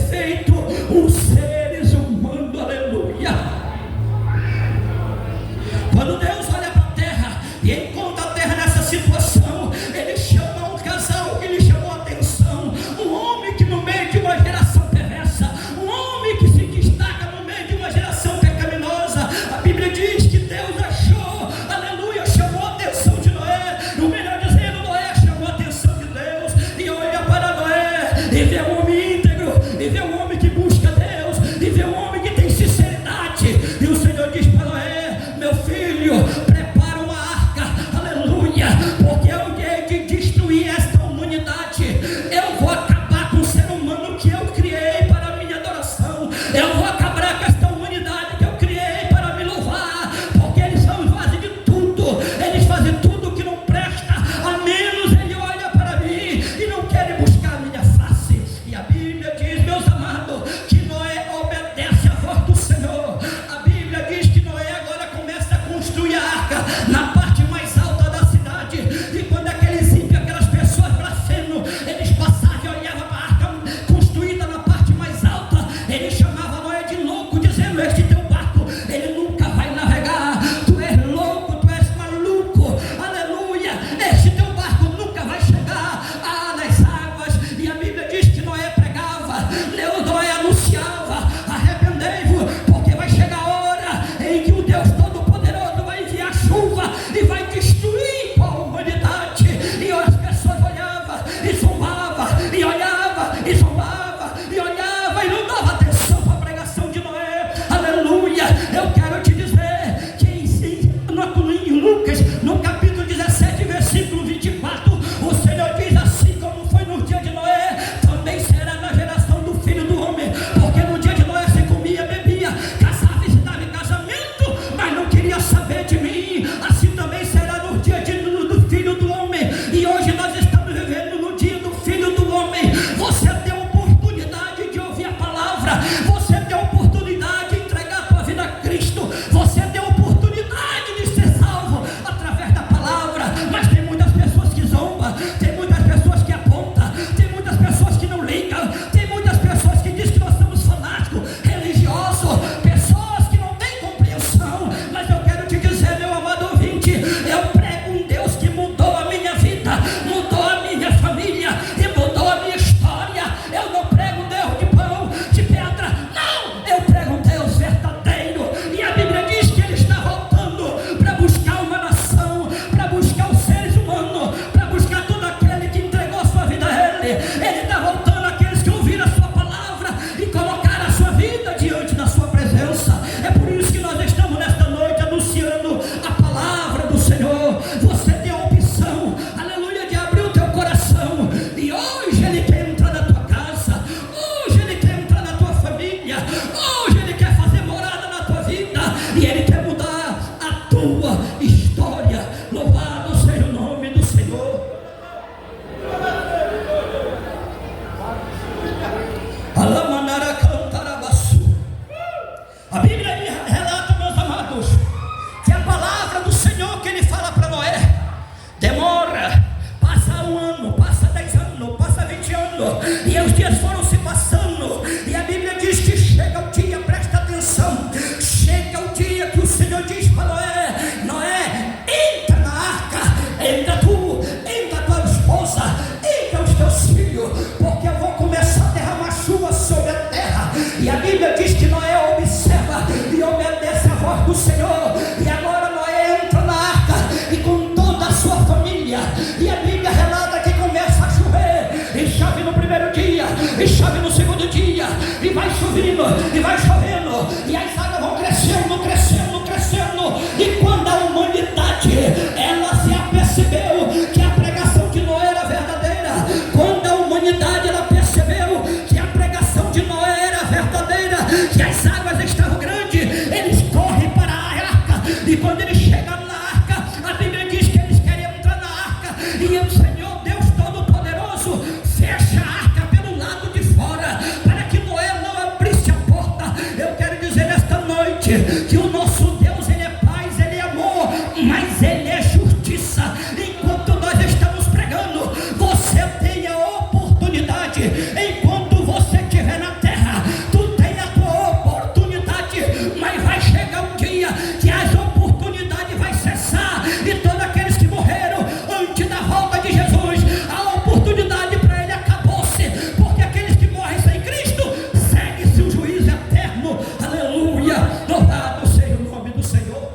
e chove no segundo dia, e vai chovendo, e vai chovendo, e as águas vão crescendo, crescendo, crescendo, e quando a humanidade, ela se apercebeu que a pregação de Noé era verdadeira, quando a humanidade, ela percebeu que a pregação de Noé era verdadeira, que as águas estavam grandes, eles correm para a arca, e quando eles chegam na arca, a Bíblia diz que eles querem entrar na arca, e o Senhor Deus Todo-Poderoso fecha a arca pelo lado de fora, para que Noé não abrisse a porta. Eu quero dizer nesta noite, que o nosso Deus, ele é paz, ele é amor, mas ele é justiça. Enquanto nós estamos pregando, você tem a oportunidade, enquanto você estiver na terra, tu tem a tua oportunidade, mas vai chegar um dia que as oportunidades vai cessar, e todos aqueles que morreram antes da volta de Jesus, a oportunidade para ele acabou-se, porque aqueles que morrem sem Cristo, segue-se o juízo eterno. Aleluia, louvado seja o nome do Senhor.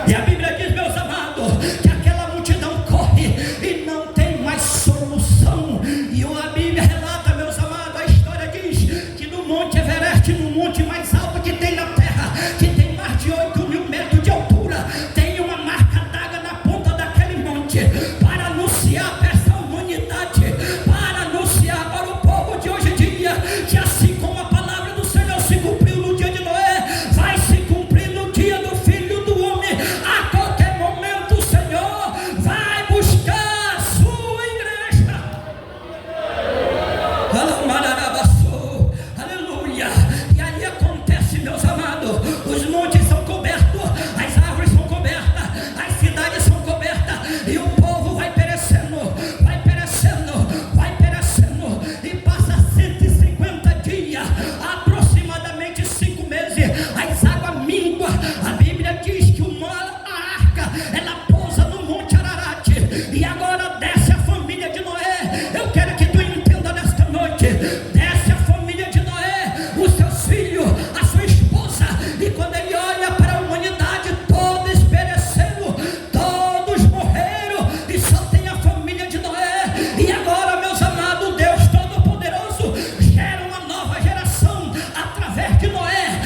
E a Bíblia diz, meus amados, que aquela multidão corre e não tem mais solução. E a Bíblia relata, meus amados, a história diz que no Monte Everest, no monte mais alto que tem na terra, que tem mais de 8.000 metros de altura, tem uma marca d'água na ponta daquele monte, para anunciar para essa humanidade, para anunciar para o povo de hoje em dia, que assim como a palavra do Senhor se cumpriu no dia de Noé, vai se cumprir no dia do Filho do Homem. A qualquer momento o Senhor vai buscar a sua igreja. Aleluia. E aí acontece, meus amados, os montes são cobertos, as árvores são cobertas, as cidades são cobertas, e o povo vai perecendo, vai perecendo, vai perecendo, e passa 150 dias, aproximadamente 5 meses, as águas minguam. A Bíblia diz que a arca, ela pousa no Monte Ararat, e agora desce a família de Noé. Eu quero que tu entenda nesta noite, desce a família de Noé, os seus filhos, a sua esposa, e quando ele olha para a humanidade, todos pereceram, todos morreram, e só tem a família de Noé. E agora, meus amados, Deus Todo-Poderoso gera uma nova geração através de Noé,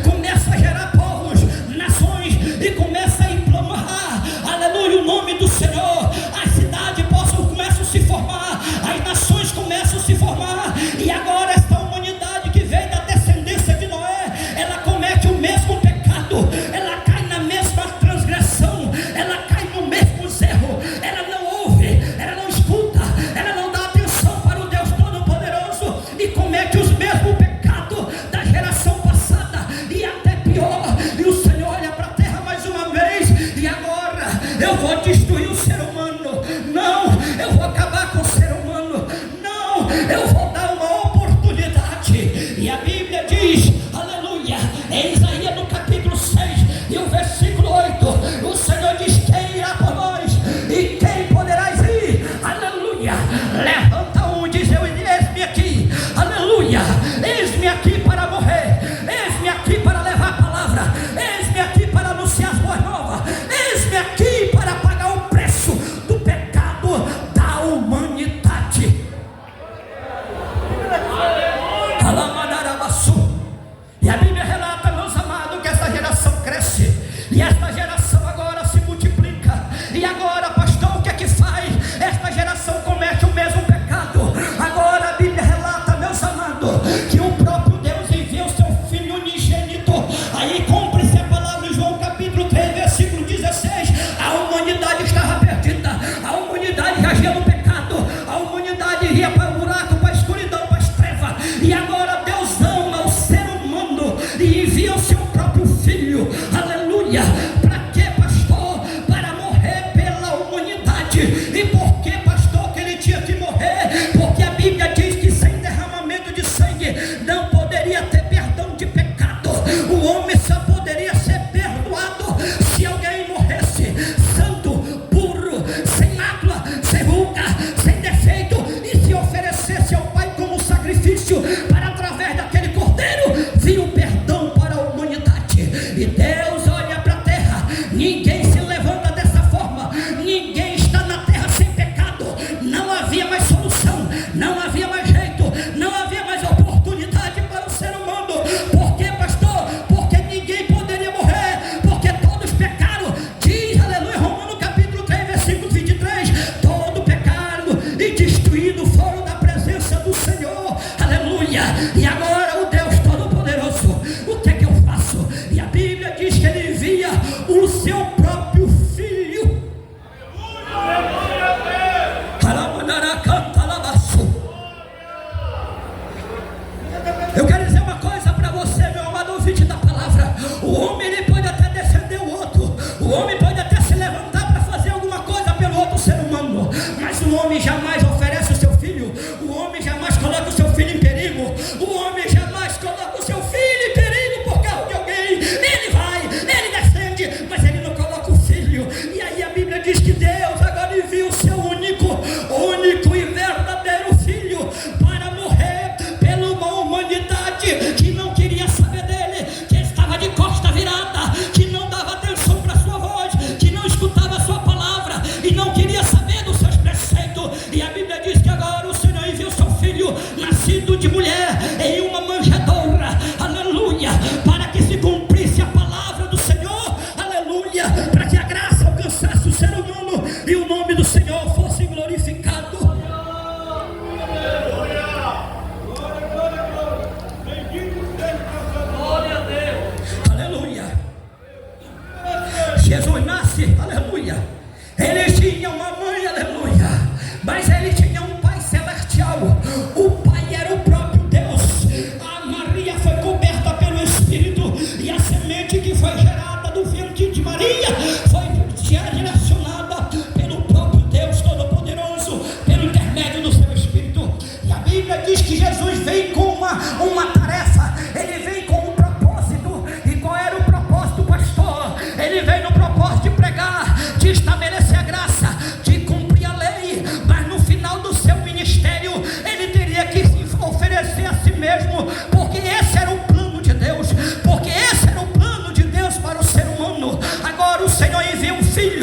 começa a gerar povos, nações, e começa a implantar, aleluia, o nome do Senhor. As cidades começam a se formar, as nações começam a se formar, e agora esta humanidade que vem da descendência de Noé, ela comete o mesmo pecado, ela cai na mesma transgressão, ela cai no mesmo erro, ela não ouve, ela não escuta, ela não dá atenção para o Deus Todo-Poderoso, e comete os mesmos pecados da geração passada, e até pior. E o Senhor olha para a terra mais uma vez, e agora eu vou destruir o ser humano, não, eu vou acabar com o ser humano, não, eu vou dar uma oportunidade. E a Bíblia diz, aleluia, em Isaías no capítulo 6 e o versículo 8, o Senhor diz: quem irá por nós e quem poderás ir? Aleluia, levanta um, diz eu, eis-me aqui, aleluia, eis-me aqui para morrer, eis-me aqui para levar a palavra, eis-me aqui para anunciar as boas novas, eis-me aqui para pagar o preço do pecado da humanidade.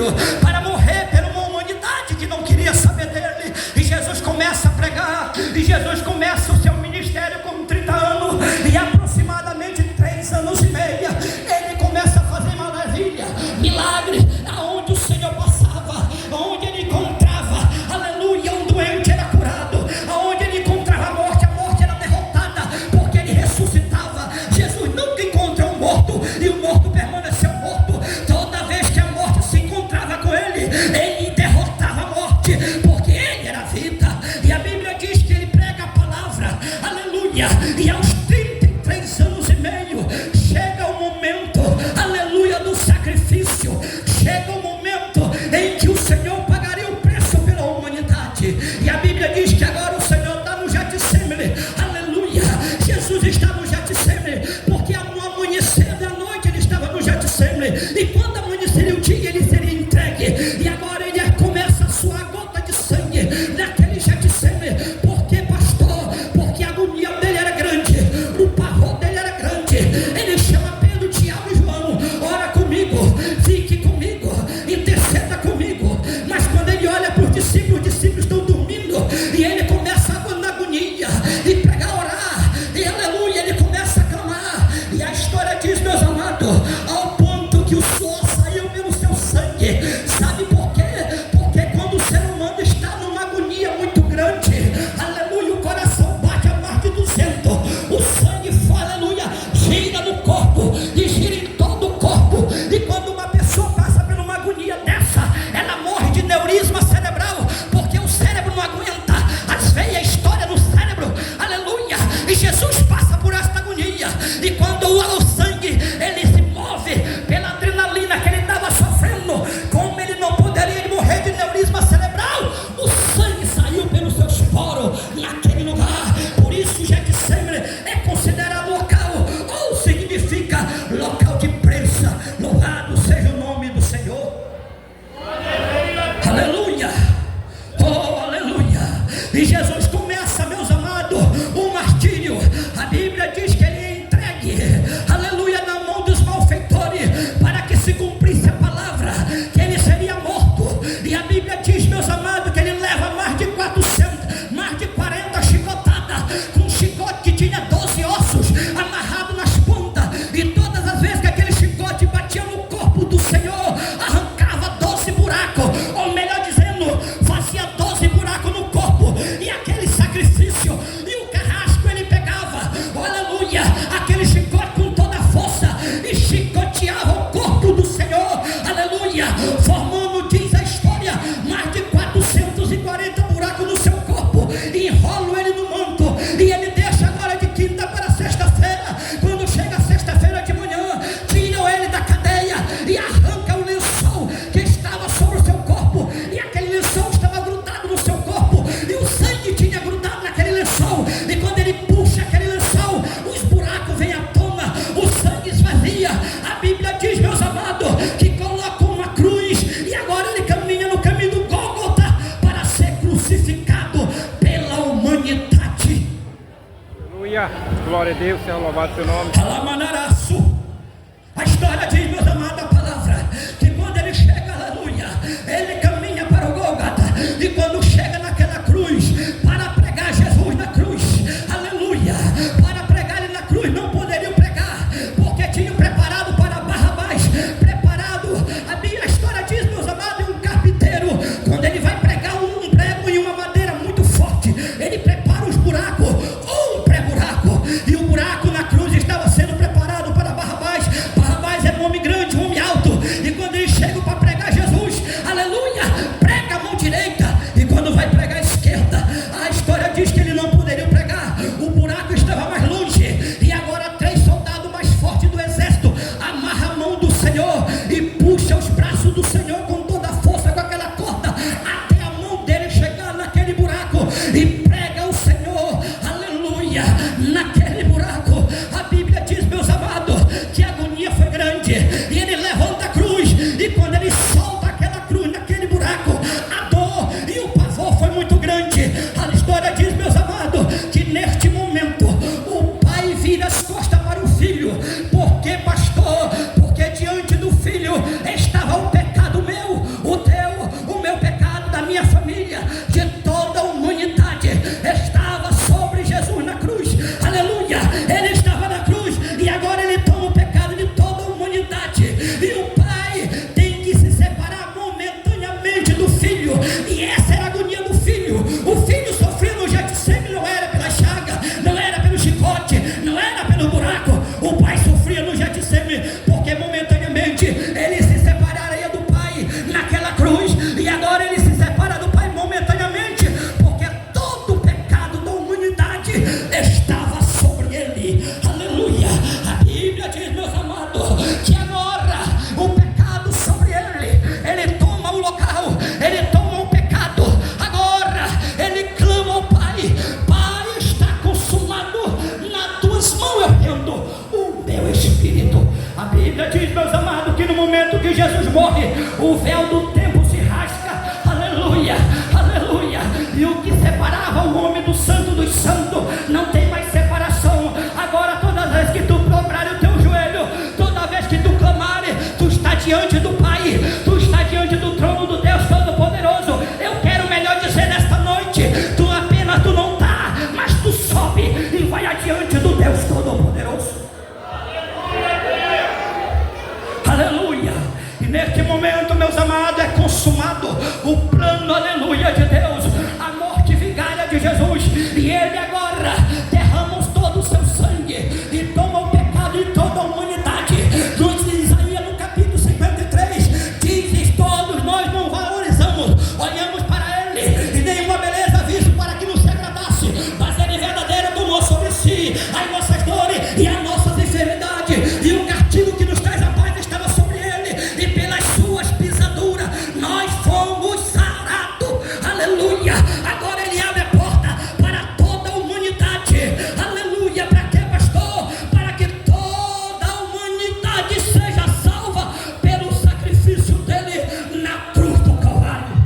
filho para morrer por uma humanidade que não queria saber dele. E Jesus começa a pregar, e Jesus começa o seu ministério com 30 anos, e aproximadamente 3 anos e meio, ele começa a fazer maravilha, milagre, aonde o Senhor passava, aonde ele encontrava, aleluia, um doente era curado, aonde ele encontrava a morte era derrotada, porque ele ressuscitava. Jesus nunca encontrou um morto, e o morto permaneceu morto. Toda vez que a morte se encontrava com ele, ele derrotava a morte, porque ele era vida. E a Bíblia diz que ele prega a palavra, aleluia, e aos 33 anos e meio, chega o momento, aleluia, do sacrifício, chega o momento em que o Senhor pagaria o preço pela humanidade. E a Bíblia diz que agora o Senhor está no Getsemane, aleluia, Jesus está no Getsemane, porque no amanhecer da noite ele estava no Getsemane, e quando amanheceria o dia ele seria entregue, e agora ele começa a suar gota de sangue naquele Getsemane. Por que, pastor? Porque a agonia dele era grande, o pavor dele era grande. Ele chama Pedro, Tiago e João: ora comigo, fique comigo, interceda comigo. Mas quando ele olha para os discípulos estão dormindo, e ele começa na agonia e pregar, orar, e aleluia, ele começa a clamar. E a história diz, meus amados, ao ponto que o suor saiu pelo seu sangue. Sabe por quê? Porque quando o ser humano está numa agonia muito grande, aleluia, o coração bate a mais de 200, o sangue, aleluia, gira no corpo e gira em todo o corpo. E quando uma pessoa passa por uma agonia dessa, ela morre de neurisma cerebral, porque o cérebro não aguenta, as veias estouram no cérebro, aleluia. E Jesus passa por esta agonia, e quando o sangue ele se move pela adrenalina que ele estava sofrendo, como ele não poderia morrer de neurisma cerebral, o sangue saiu pelos seus poros naquele lugar. Por isso Getsemane é considerado local, ou significa local de prensa. Louvado seja o nome do Senhor. Aleluia, oh aleluia. E Jesus começa, meus amados, o martírio. A Bíblia diz que ele é entregue, aleluia, na mão dos malfeitores, para que se cumprisse a palavra, que ele seria morto. E a Bíblia diz, meus amados, que ele leva mais de 40 chicotadas, com um chicote que tinha 12 ossos amarrado nas pontas, e todas as vezes que aquele chicote batia no corpo do Senhor, arrancava 12 buracos, ou melhor dizendo, fazia 12 buracos no corpo. E aquele sacrifício, e o carrasco ele pegava, aleluia, aquele chicote com toda a força, e chicoteava o corpo do Senhor, aleluia, formando, diz a história, mais de 440 buracos no seu corpo. E enrola ele no manto, e ele deixa agora de quinta para sexta-feira. Quando chega sexta-feira de manhã, tiram ele da cadeia e arranca o lençol que estava sobre o seu corpo, e aquele lençol estava grudado no seu corpo, e o sangue tinha grudado naquele lençol. E quando ele puxa aquele lençol, os buracos vêm à tona, o sangue esvazia. A Bíblia diz, meus amados, que coloca uma cruz, e agora ele caminha no caminho do Gólgota para ser crucificado pela humanidade. Aleluia, glória a Deus, seja louvado seu nome. Alamanaraço. A história diz, meus amados, a palavra, que quando ele chega, aleluia, ele caminha para o Gólgota, e quando chega naquela cruz, para pregar Jesus na cruz, aleluia, para pregar ele na cruz, não poderiam pregar, porque tinham preparado para Barrabás, preparado. A história diz, meus amados, um carpinteiro, quando ele vai pregar um prego em uma madeira muito forte, ele prepara os buracos, ou um pré-buraco, e o buraco na cruz estava sendo preparado família, de toda a humanidade, estava sobre Jesus na cruz. Aleluia! Ele estava na cruz e agora ele toma o pecado de toda a humanidade. E o pai tem que se separar momentaneamente do filho. E essa era a agonia do filho. O filho sofria no Getsemane, não era pela chaga, não era pelo chicote, não era pelo buraco. O pai sofria no Getsemane porque momentaneamente ele se separaria do pai naquela cruz. E agora ele se separa do pai momentaneamente porque todo o pecado da humanidade estava sobre ele. Aleluia! A Bíblia diz, meus amados, que agora o pecado sobre ele toma o local, ele toma o pecado. Agora ele clama ao pai: Pai, está consumado, nas tuas mãos eu rendo o meu espírito. A Bíblia diz, meus amados, que no momento que Jesus morre, o véu do templo se rasga. Aleluia, aleluia. E o que separava o homem do santo dos santos não tem mais separação. Agora todas as vezes que tu dobrares o teu joelho, toda vez que tu clamares, tu está diante do Pai, tu está diante do trono do Deus Todo-Poderoso. Eu quero melhor dizer nesta noite, tu não está, mas tu sobe e vai adiante do Deus Todo-Poderoso. Aleluia. E neste momento, meus amados, é consumado o plano, aleluia, de Deus, a morte vigária de Jesus. E ele agora derrama todo o seu sangue e toma o pecado de toda a humanidade. Diz Isaías no capítulo 53, dizes: todos nós não valorizamos, olhamos para ele e nenhuma beleza visto para que nos agradasse, mas ele verdadeiro tomou sobre si as nossas dores e as nossas enfermidades, e o castigo que nos traz a paz estava sobre ele, e pelas suas pisaduras nós fomos sarados. Aleluia. Agora ele abre a porta para toda a humanidade. Aleluia. Para que, pastor? Para que toda a humanidade seja salva pelo sacrifício dele na cruz do Calvário.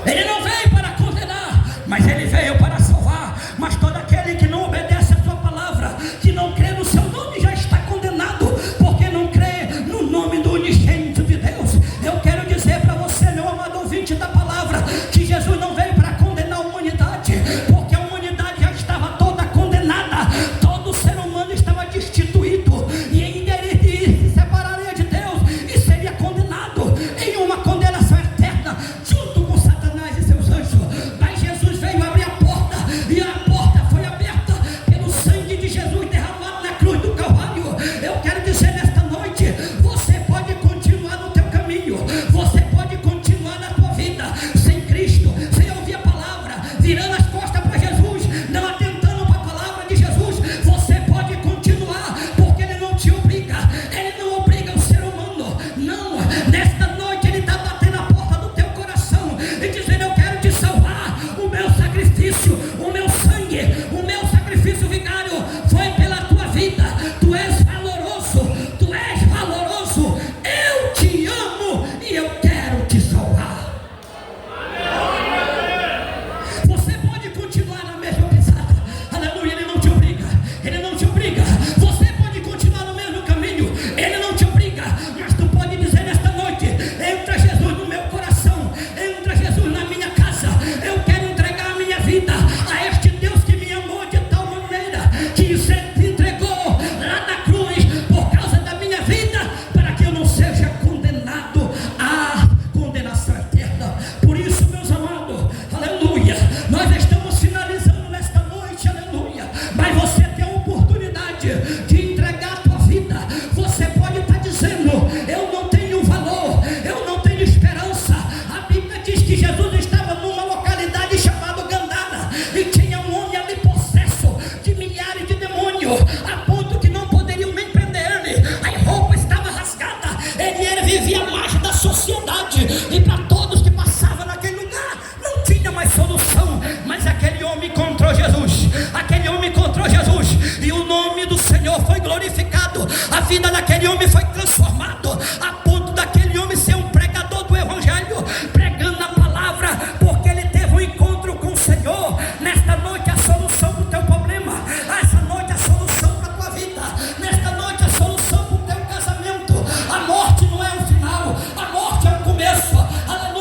Ele não veio para condenar, mas ele veio para salvar. Mas todo aquele que não obedece a sua palavra, que não crê no seu nome, já está condenado, porque não crê no nome do unigênito de Deus. Eu quero dizer para você, meu amado ouvinte da palavra, que Jesus não veio para condenar a humanidade, porque a humanidade já estava toda condenada. Todo ser humano estava destituído e ainda ele se separaria de Deus e seria condenado em uma condenação eterna junto com Satanás e seus anjos. Mas Jesus veio abrir a porta, e a porta foi aberta pelo sangue de Jesus derramado na cruz do Calvário. Eu quero dizer nesta noite, você pode continuar no teu caminho, você pode continuar na tua vida sem Cristo, sem ouvir a palavra, virando as costas para Jesus, não atentando para a palavra de Jesus. Você pode continuar, porque ele não te obriga, ele não obriga o ser humano, não. Nesta noite ele está batendo a porta do teu coração e dizendo: eu quero te salvar. O meu sacrifício, o meu sangue, o meu sacrifício vigário foi pela tua vida. Tu és valoroso, tu és valoroso. Eu te amo e eu quero te salvar. Você pode continuar na mesma pisada. Aleluia, ele não te obriga, ele não te obriga. Você pode continuar no mesmo caminho, ele não te obriga. Mas tu pode dizer nesta noite: entra Jesus no meu coração, entra Jesus na minha casa. Eu quero entregar a minha vida a este Deus que me amou de tal maneira que se entregou lá na cruz por causa da minha vida, para que eu não seja condenado à condenação eterna. Por isso, meus amados, aleluia, nós estamos finalizando nesta noite, aleluia. Mas você tem a oportunidade de entregar a tua vida. Você pode estar dizendo: eu não tenho valor, eu não tenho esperança. A Bíblia diz que Jesus estava numa localidade chamada Gandara e tinha um homem ali possesso de milhares de demônios, a ponto que não poderiam nem prender ele. A roupa estava rasgada, ele vivia à margem da sociedade, e para todos que passavam naquele lugar não tinha mais solução. Mas aquele homem encontrou Jesus, aquele homem encontrou Jesus, e o nome do Senhor foi glorificado. A vida daquele homem foi transformada, a ponto daquele homem ser um pregador do evangelho, pregando a palavra, porque ele teve um encontro com o Senhor. Nesta noite a solução para o teu problema, essa noite a solução para a tua vida, nesta noite a solução para o teu casamento. A morte não é o final, a morte é o começo. Aleluia.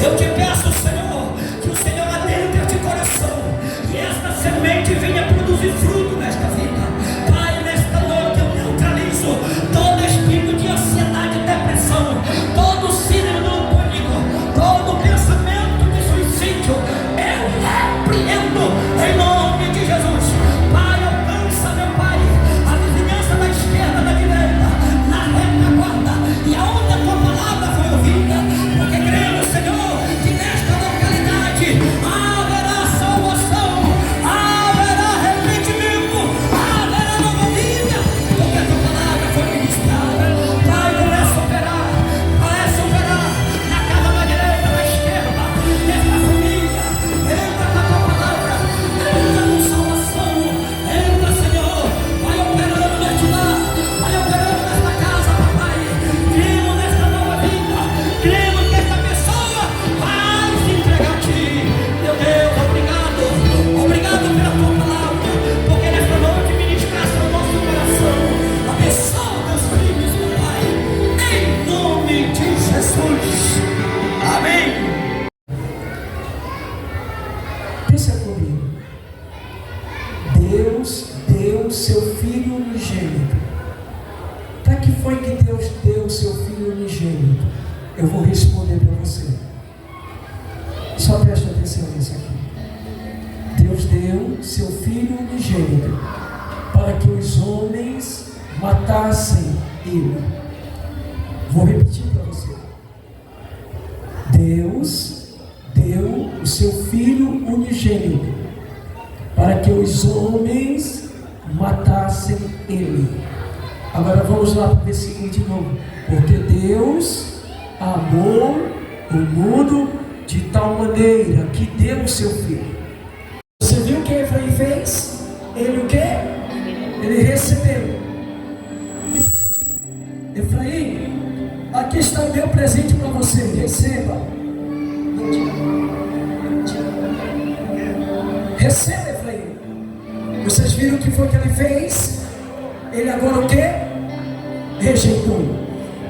Eu te peço, Senhor, que o Senhor adentre este coração e esta semente venha produzir fruto nesta vida. Pai, nesta noite eu neutralizo todo espírito de ansiedade e depressão, todo síndrome do pânico, todo pensamento de suicídio. Eu repreendo em nome de Jesus. Pai, alcança, meu Pai, a vizinhança da esquerda, da direita, na retaguarda, e aonde a tua palavra foi ouvida, porque cremos, Senhor, que nesta localidade haverá salvação, haverá arrependimento, haverá nova vida, porque a tua palavra foi ministrada. Pai, começa a operar na casa da direita, da esquerda, nesta família. Entra com a tua palavra, entra com salvação, entra, Senhor, vai operando neste lar, vai operando nesta casa, papai. Cremos nesta nova vida, cremos que esta pessoa vai se entregar a ti. Meu Deus, obrigado pela tua palavra, porque nesta noite ministraste no nosso coração. Abençoa meus filhos, meu Pai, em nome de Jesus. Amém. Pensa comigo. Deus deu seu Filho unigênito. Para que foi que Deus deu o seu Filho unigênito? Eu vou responder para você. Só preste atenção nisso aqui. Deus deu seu Filho unigênito para que os homens matassem ele. Vou repetir para você. Deus deu o seu Filho unigênito para que os homens matassem ele. Agora vamos lá para o versículo de novo. Porque Deus amou o mundo de tal maneira que deu o seu Filho. Você viu o que Efraim fez? Ele o quê? Ele recebeu. Efraim, aqui está o meu presente para você. Receba. Receba, Efraim. Vocês viram o que foi que ele fez? Ele agora o quê? Rejeitou.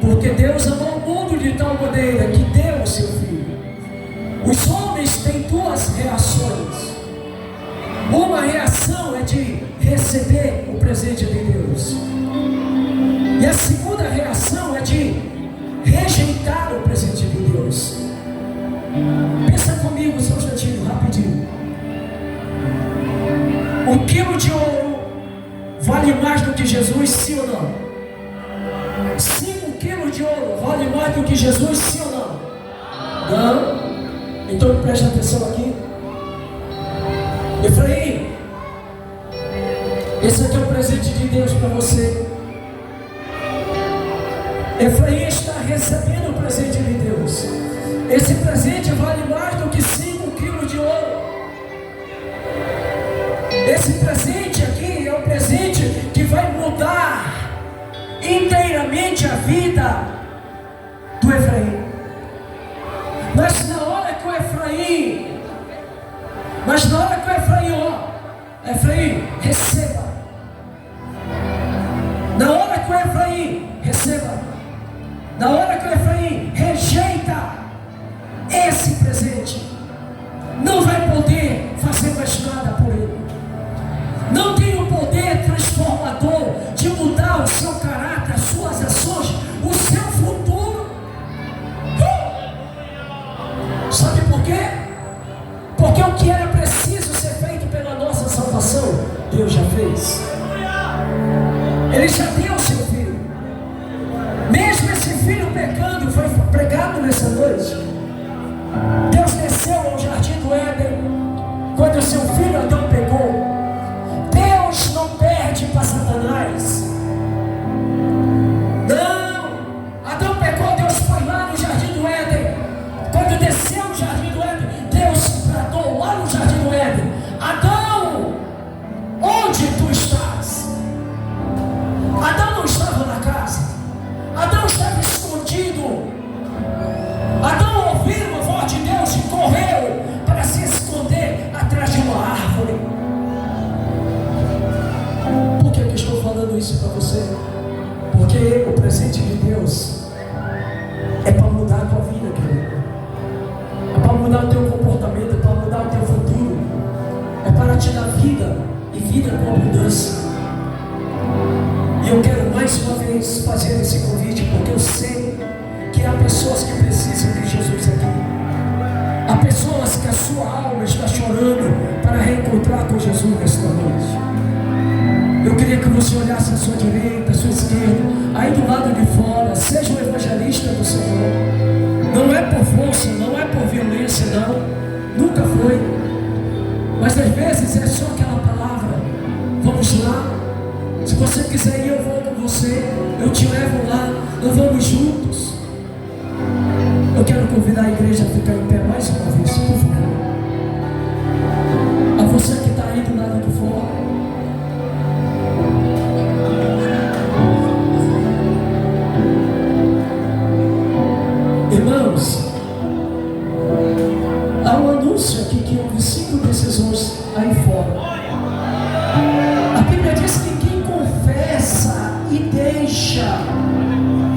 Porque Deus amou o mundo de tal maneira que deu o seu Filho. Os homens têm duas reações. Uma reação é de receber o presente de Deus. E a segunda reação é de rejeitar o presente de Deus. Pensa comigo só um instantinho, rapidinho. 1 quilo de ouro vale mais do que Jesus, sim ou não? 5 quilos de ouro vale mais do que Jesus, sim ou não? Não? Então preste atenção aqui. Efraim, esse aqui é o presente de Deus para você. Efraim está recebendo o presente de Deus. Esse presente vale mais do que 5 quilos de ouro. Esse presente aqui é um presente que vai mudar inteiramente a vida do Efraim. Mas na hora que o Efraim, Efraim, receba. Na hora que o Efraim receba, na hora que o Efraim rejeita esse presente, não vai poder fazer mais nada por ele. Não tem o poder transformador de mudar o seu caráter, as suas ações, o seu futuro. Sabe por quê? Porque o que era preciso ser feito pela nossa salvação, Deus já fez. Ele já deu o seu Filho. Mesmo esse filho pecando, foi pregado nessa noite. Deus desceu ao jardim do Éden, quando o seu filho Adão pegou. Deus não perde para Satanás. Não, Adão pecou, Deus foi lá no jardim do Éden. Quando desceu o jardim do Éden, Deus bradou lá no jardim do Éden: Adão, onde tu estás? Adão não estava na casa, Adão estava escondido. Adão ouviu a voz de Deus e correu para se esconder atrás de uma árvore. Por que eu estou falando isso para você? Porque o presente de Deus é para mudar a tua vida, querido. te dar vida e vida com abundância. E eu quero mais uma vez fazer esse convite, porque eu sei que há pessoas que precisam de Jesus aqui. Há pessoas que a sua alma está chorando para reencontrar com Jesus nesta noite. Eu queria que você olhasse à sua direita, à sua esquerda, aí do lado de fora. Seja um evangelista do Senhor. Não é por força, não é por violência, não. Nunca foi. Mas às vezes é só aquela palavra. Vamos lá. Se você quiser ir, eu vou com você. Eu te levo lá. Nós vamos juntos. Eu quero convidar a igreja a ficar em pé mais uma vez, por favor. A você que está aí do lado de fora. Irmãos, há um anúncio aqui que houve 5 decisões aí fora. A Bíblia diz que quem confessa e deixa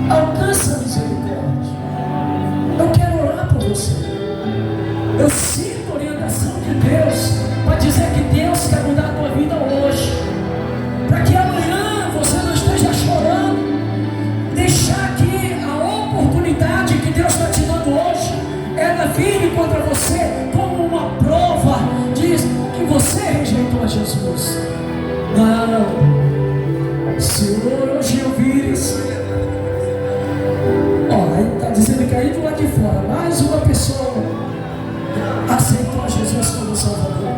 alcança a misericórdia. Eu quero orar por você. Eu sinto orientação de Deus para dizer que Deus quer mudar a tua vida hoje, para que amanhã você não esteja chorando. Deixar que a oportunidade que Deus está te dando hoje, ela vire contra você como uma prova de que você rejeitou a Jesus. Não, Senhor, hoje eu vi isso. Ele está dizendo que aí do lado de fora, mais uma pessoa aceitou Jesus como Salvador.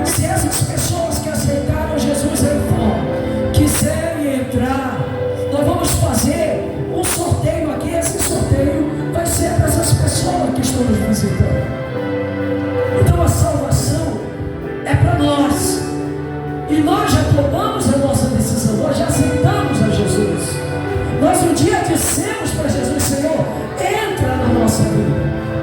Se essas pessoas que aceitaram Jesus aí fora quiserem entrar, nós vamos fazer um sorteio aqui. Esse sorteio vai ser para essas pessoas que estão nos visitando. Então a salvação é para nós. E nós já tomamos a nossa decisão, nós já aceitamos a Jesus. Nós um dia dissemos para Jesus: Senhor, entra na nossa vida,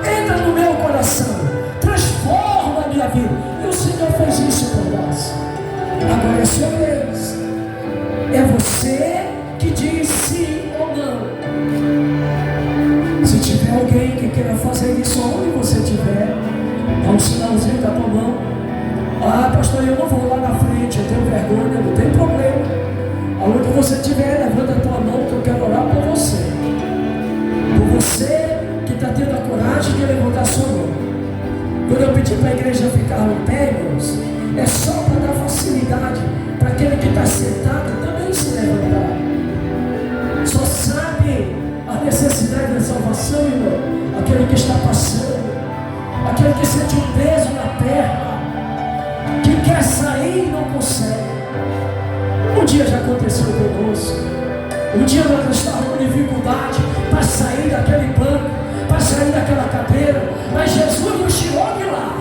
entra no meu coração, transforma a minha vida. E o Senhor fez isso por nós. Agora é a sua vez. É você que diz sim ou não. Se tiver alguém que queira fazer isso onde você estiver, dá um sinalzinho da tua mão. Ah, pastor, eu não vou lá na frente, eu tenho vergonha. Não tem problema. Aonde você estiver, levanta a tua mão, que eu quero orar por você. Por você que está tendo a coragem de levantar a sua mão. Quando eu pedi para a igreja ficar em pé, irmãos, é só para dar facilidade para aquele que está sentado também se levantar. Só sabe a necessidade da salvação, irmão, aquele que está passando, aquele que sente um peso na perna, que quer sair e não consegue. Um dia já aconteceu conosco. Um dia nós estávamos com dificuldade para sair daquele banco, para sair daquela cadeira, mas Jesus nos tirou de lá.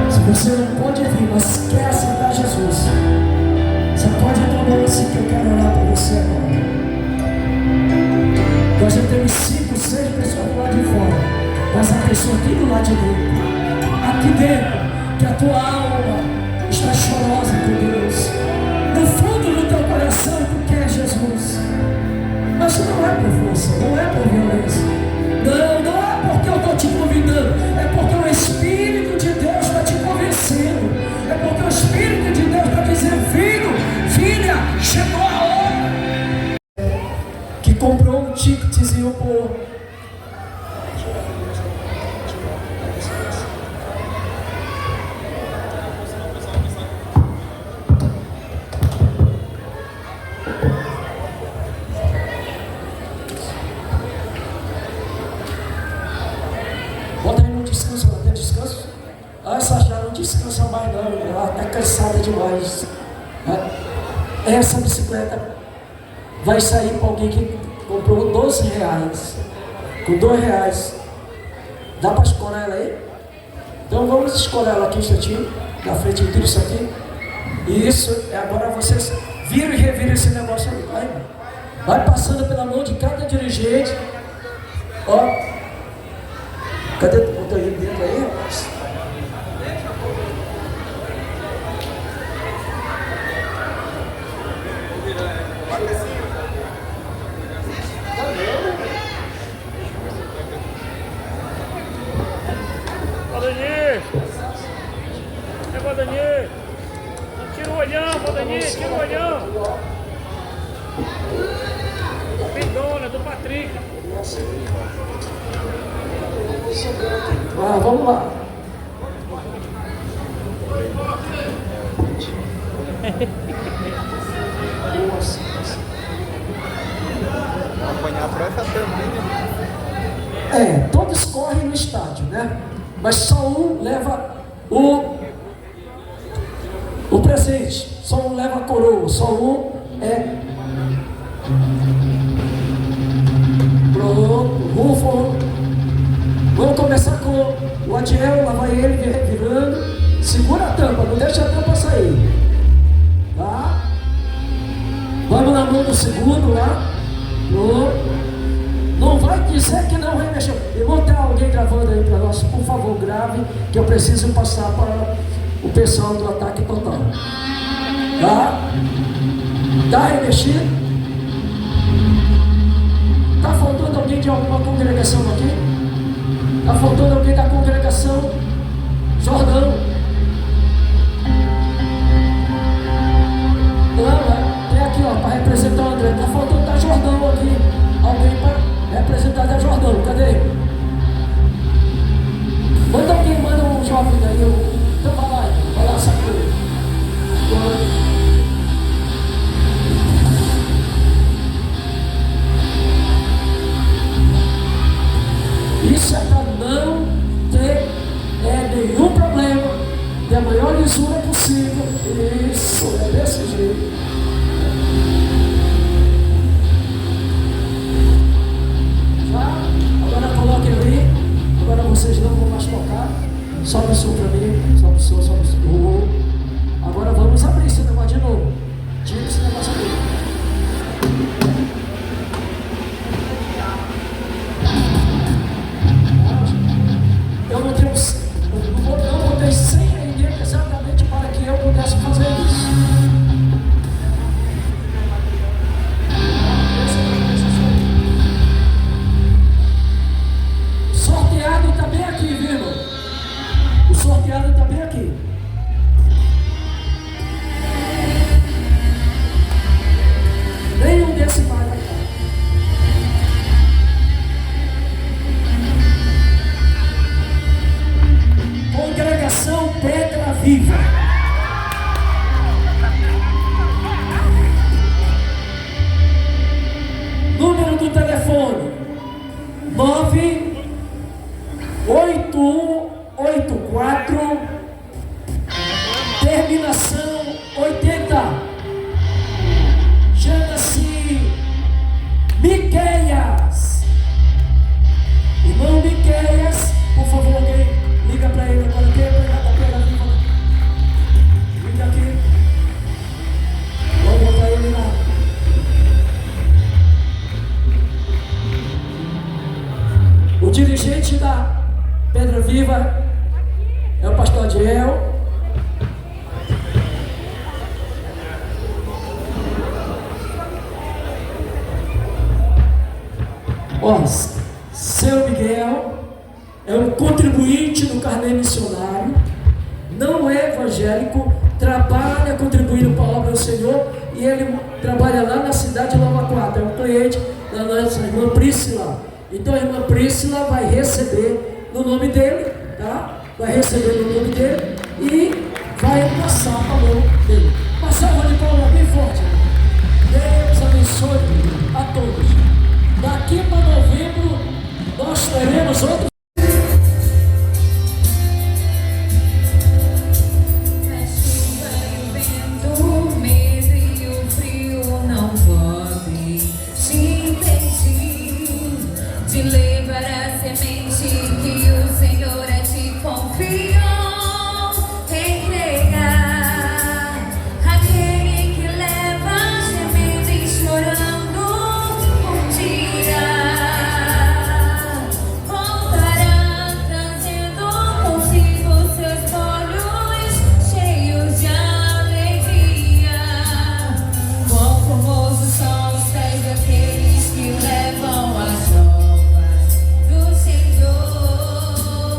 Se você não pode vir, mas quer aceitar Jesus, você pode dar a mão assim, que eu quero orar por você agora. Nós já temos 5, 6 pessoas do lado de fora, mas a pessoa aqui do lado de dentro, que a tua alma está chorosa com Deus. No fundo do teu coração tu quer Jesus. Mas não é por força, não é por violência. Não é porque eu estou te convidando. É porque o Espírito de Deus está te convencendo. É porque o Espírito de Deus está dizendo: filho, filha, chegou a hora. Que comprou um ticketzinho por... Essa já não descansa mais não, ela está cansada demais. Essa bicicleta vai sair para alguém que comprou R$12. Com R$2. Dá para escorar ela aí? Então vamos escorar ela aqui um instantinho, na frente de tudo isso aqui. Isso, agora vocês viram e reviram esse negócio aí. Vai passando pela mão de cada dirigente. Ó, cadê o motorista dentro aí, rapaz? Fala, Valdanier. Tira o olhão, Valdanier, tira o olhão. Pindona, do Patrick. Vamos lá. Apanhar para essa também. Todos correm no estádio, né? Mas só um leva o presente, só um leva a coroa, só um pronto, Rufo. Vamos começar com o Adiel, lá vai ele virando. Segura a tampa, não deixa a tampa sair. Tá? Vamos na mão do segundo lá. Pronto. Não vai dizer que não remexeu. Irmão, tem alguém gravando aí para nós? Por favor, grave, que eu preciso passar para o pessoal do Ataque Total. Tá? Tá remexido? Tá faltando alguém de alguma congregação aqui? Tá faltando alguém da congregação Jordão? Não, tem aqui, ó, para representar o André. Tá faltando da Jordão aqui. Alguém para representar da Jordão, cadê? Manda alguém, manda um jovem daí. Então vai lá, sacou. Isso é para não ter nenhum problema, ter a maior lisura possível. Isso, é desse jeito. Agora coloquem ali. Agora vocês não vão mais tocar. Sobe o som para mim. Sobe o som, sobe o som. Agora vamos abrir esse negócio de novo. Tira esse negócio ali. Eu não tenho. Eu botei 100 ninguém exatamente para que eu pudesse fazer isso. Sorteado está bem aqui, viu? O sorteado está bem aqui. Nenhum desse vai cá. Congregação Pedra Viva. Número do telefone 98184 terminação 80. Chama-se Miqueias. Irmão Miqueias, por favor, alguém liga para ele agora. Quem é da Pedra Viva? Liga aqui. Vamos botar ele lá. O dirigente da Pedra Viva é o pastor Adiel. Seu Miguel é um contribuinte do carnê missionário, não é evangélico, trabalha contribuindo para a obra do Senhor e ele trabalha lá na cidade de Nova Quadra, é um cliente da nossa irmã Priscila. Então a irmã Priscila vai receber no nome dele, tá? Vai receber no nome dele e vai passar para a mão dele. Uma salva de palmas bem forte. Deus abençoe a todos. Daqui para novembro nós teremos outro. Do Senhor.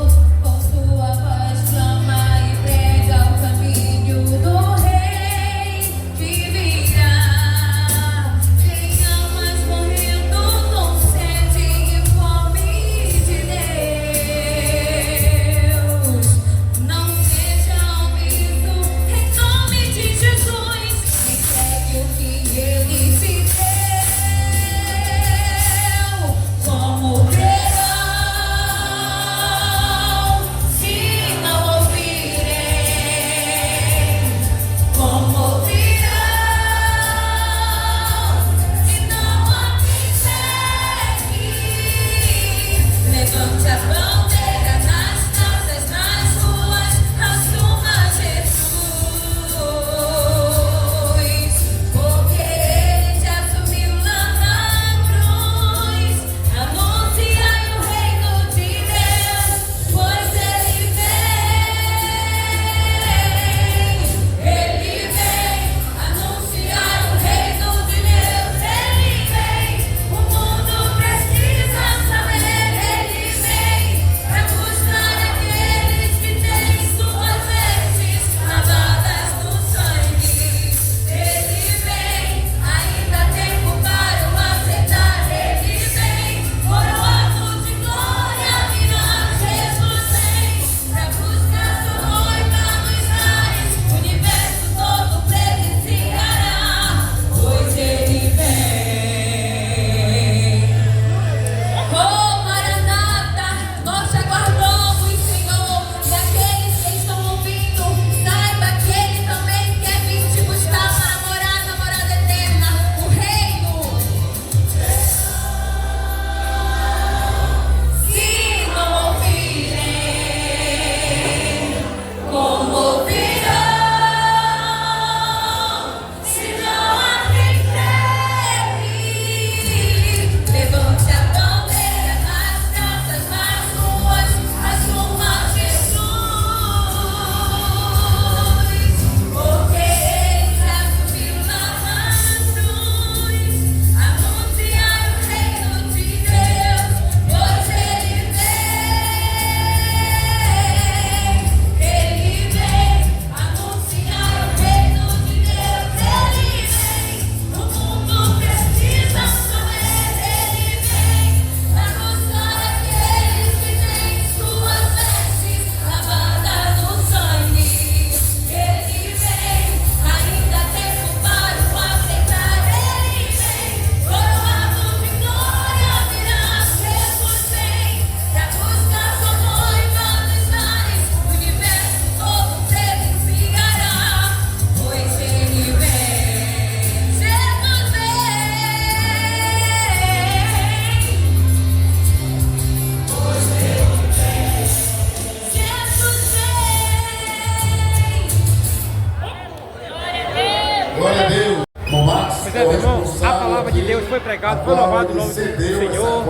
palavra de Deus foi pregada, foi louvado o nome do Senhor.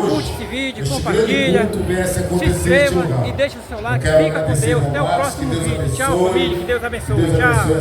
Curte esse vídeo, compartilha, se inscreva e deixa o seu like. Fica com Deus. Até o próximo vídeo. Tchau, família. Que Deus abençoe. Tchau.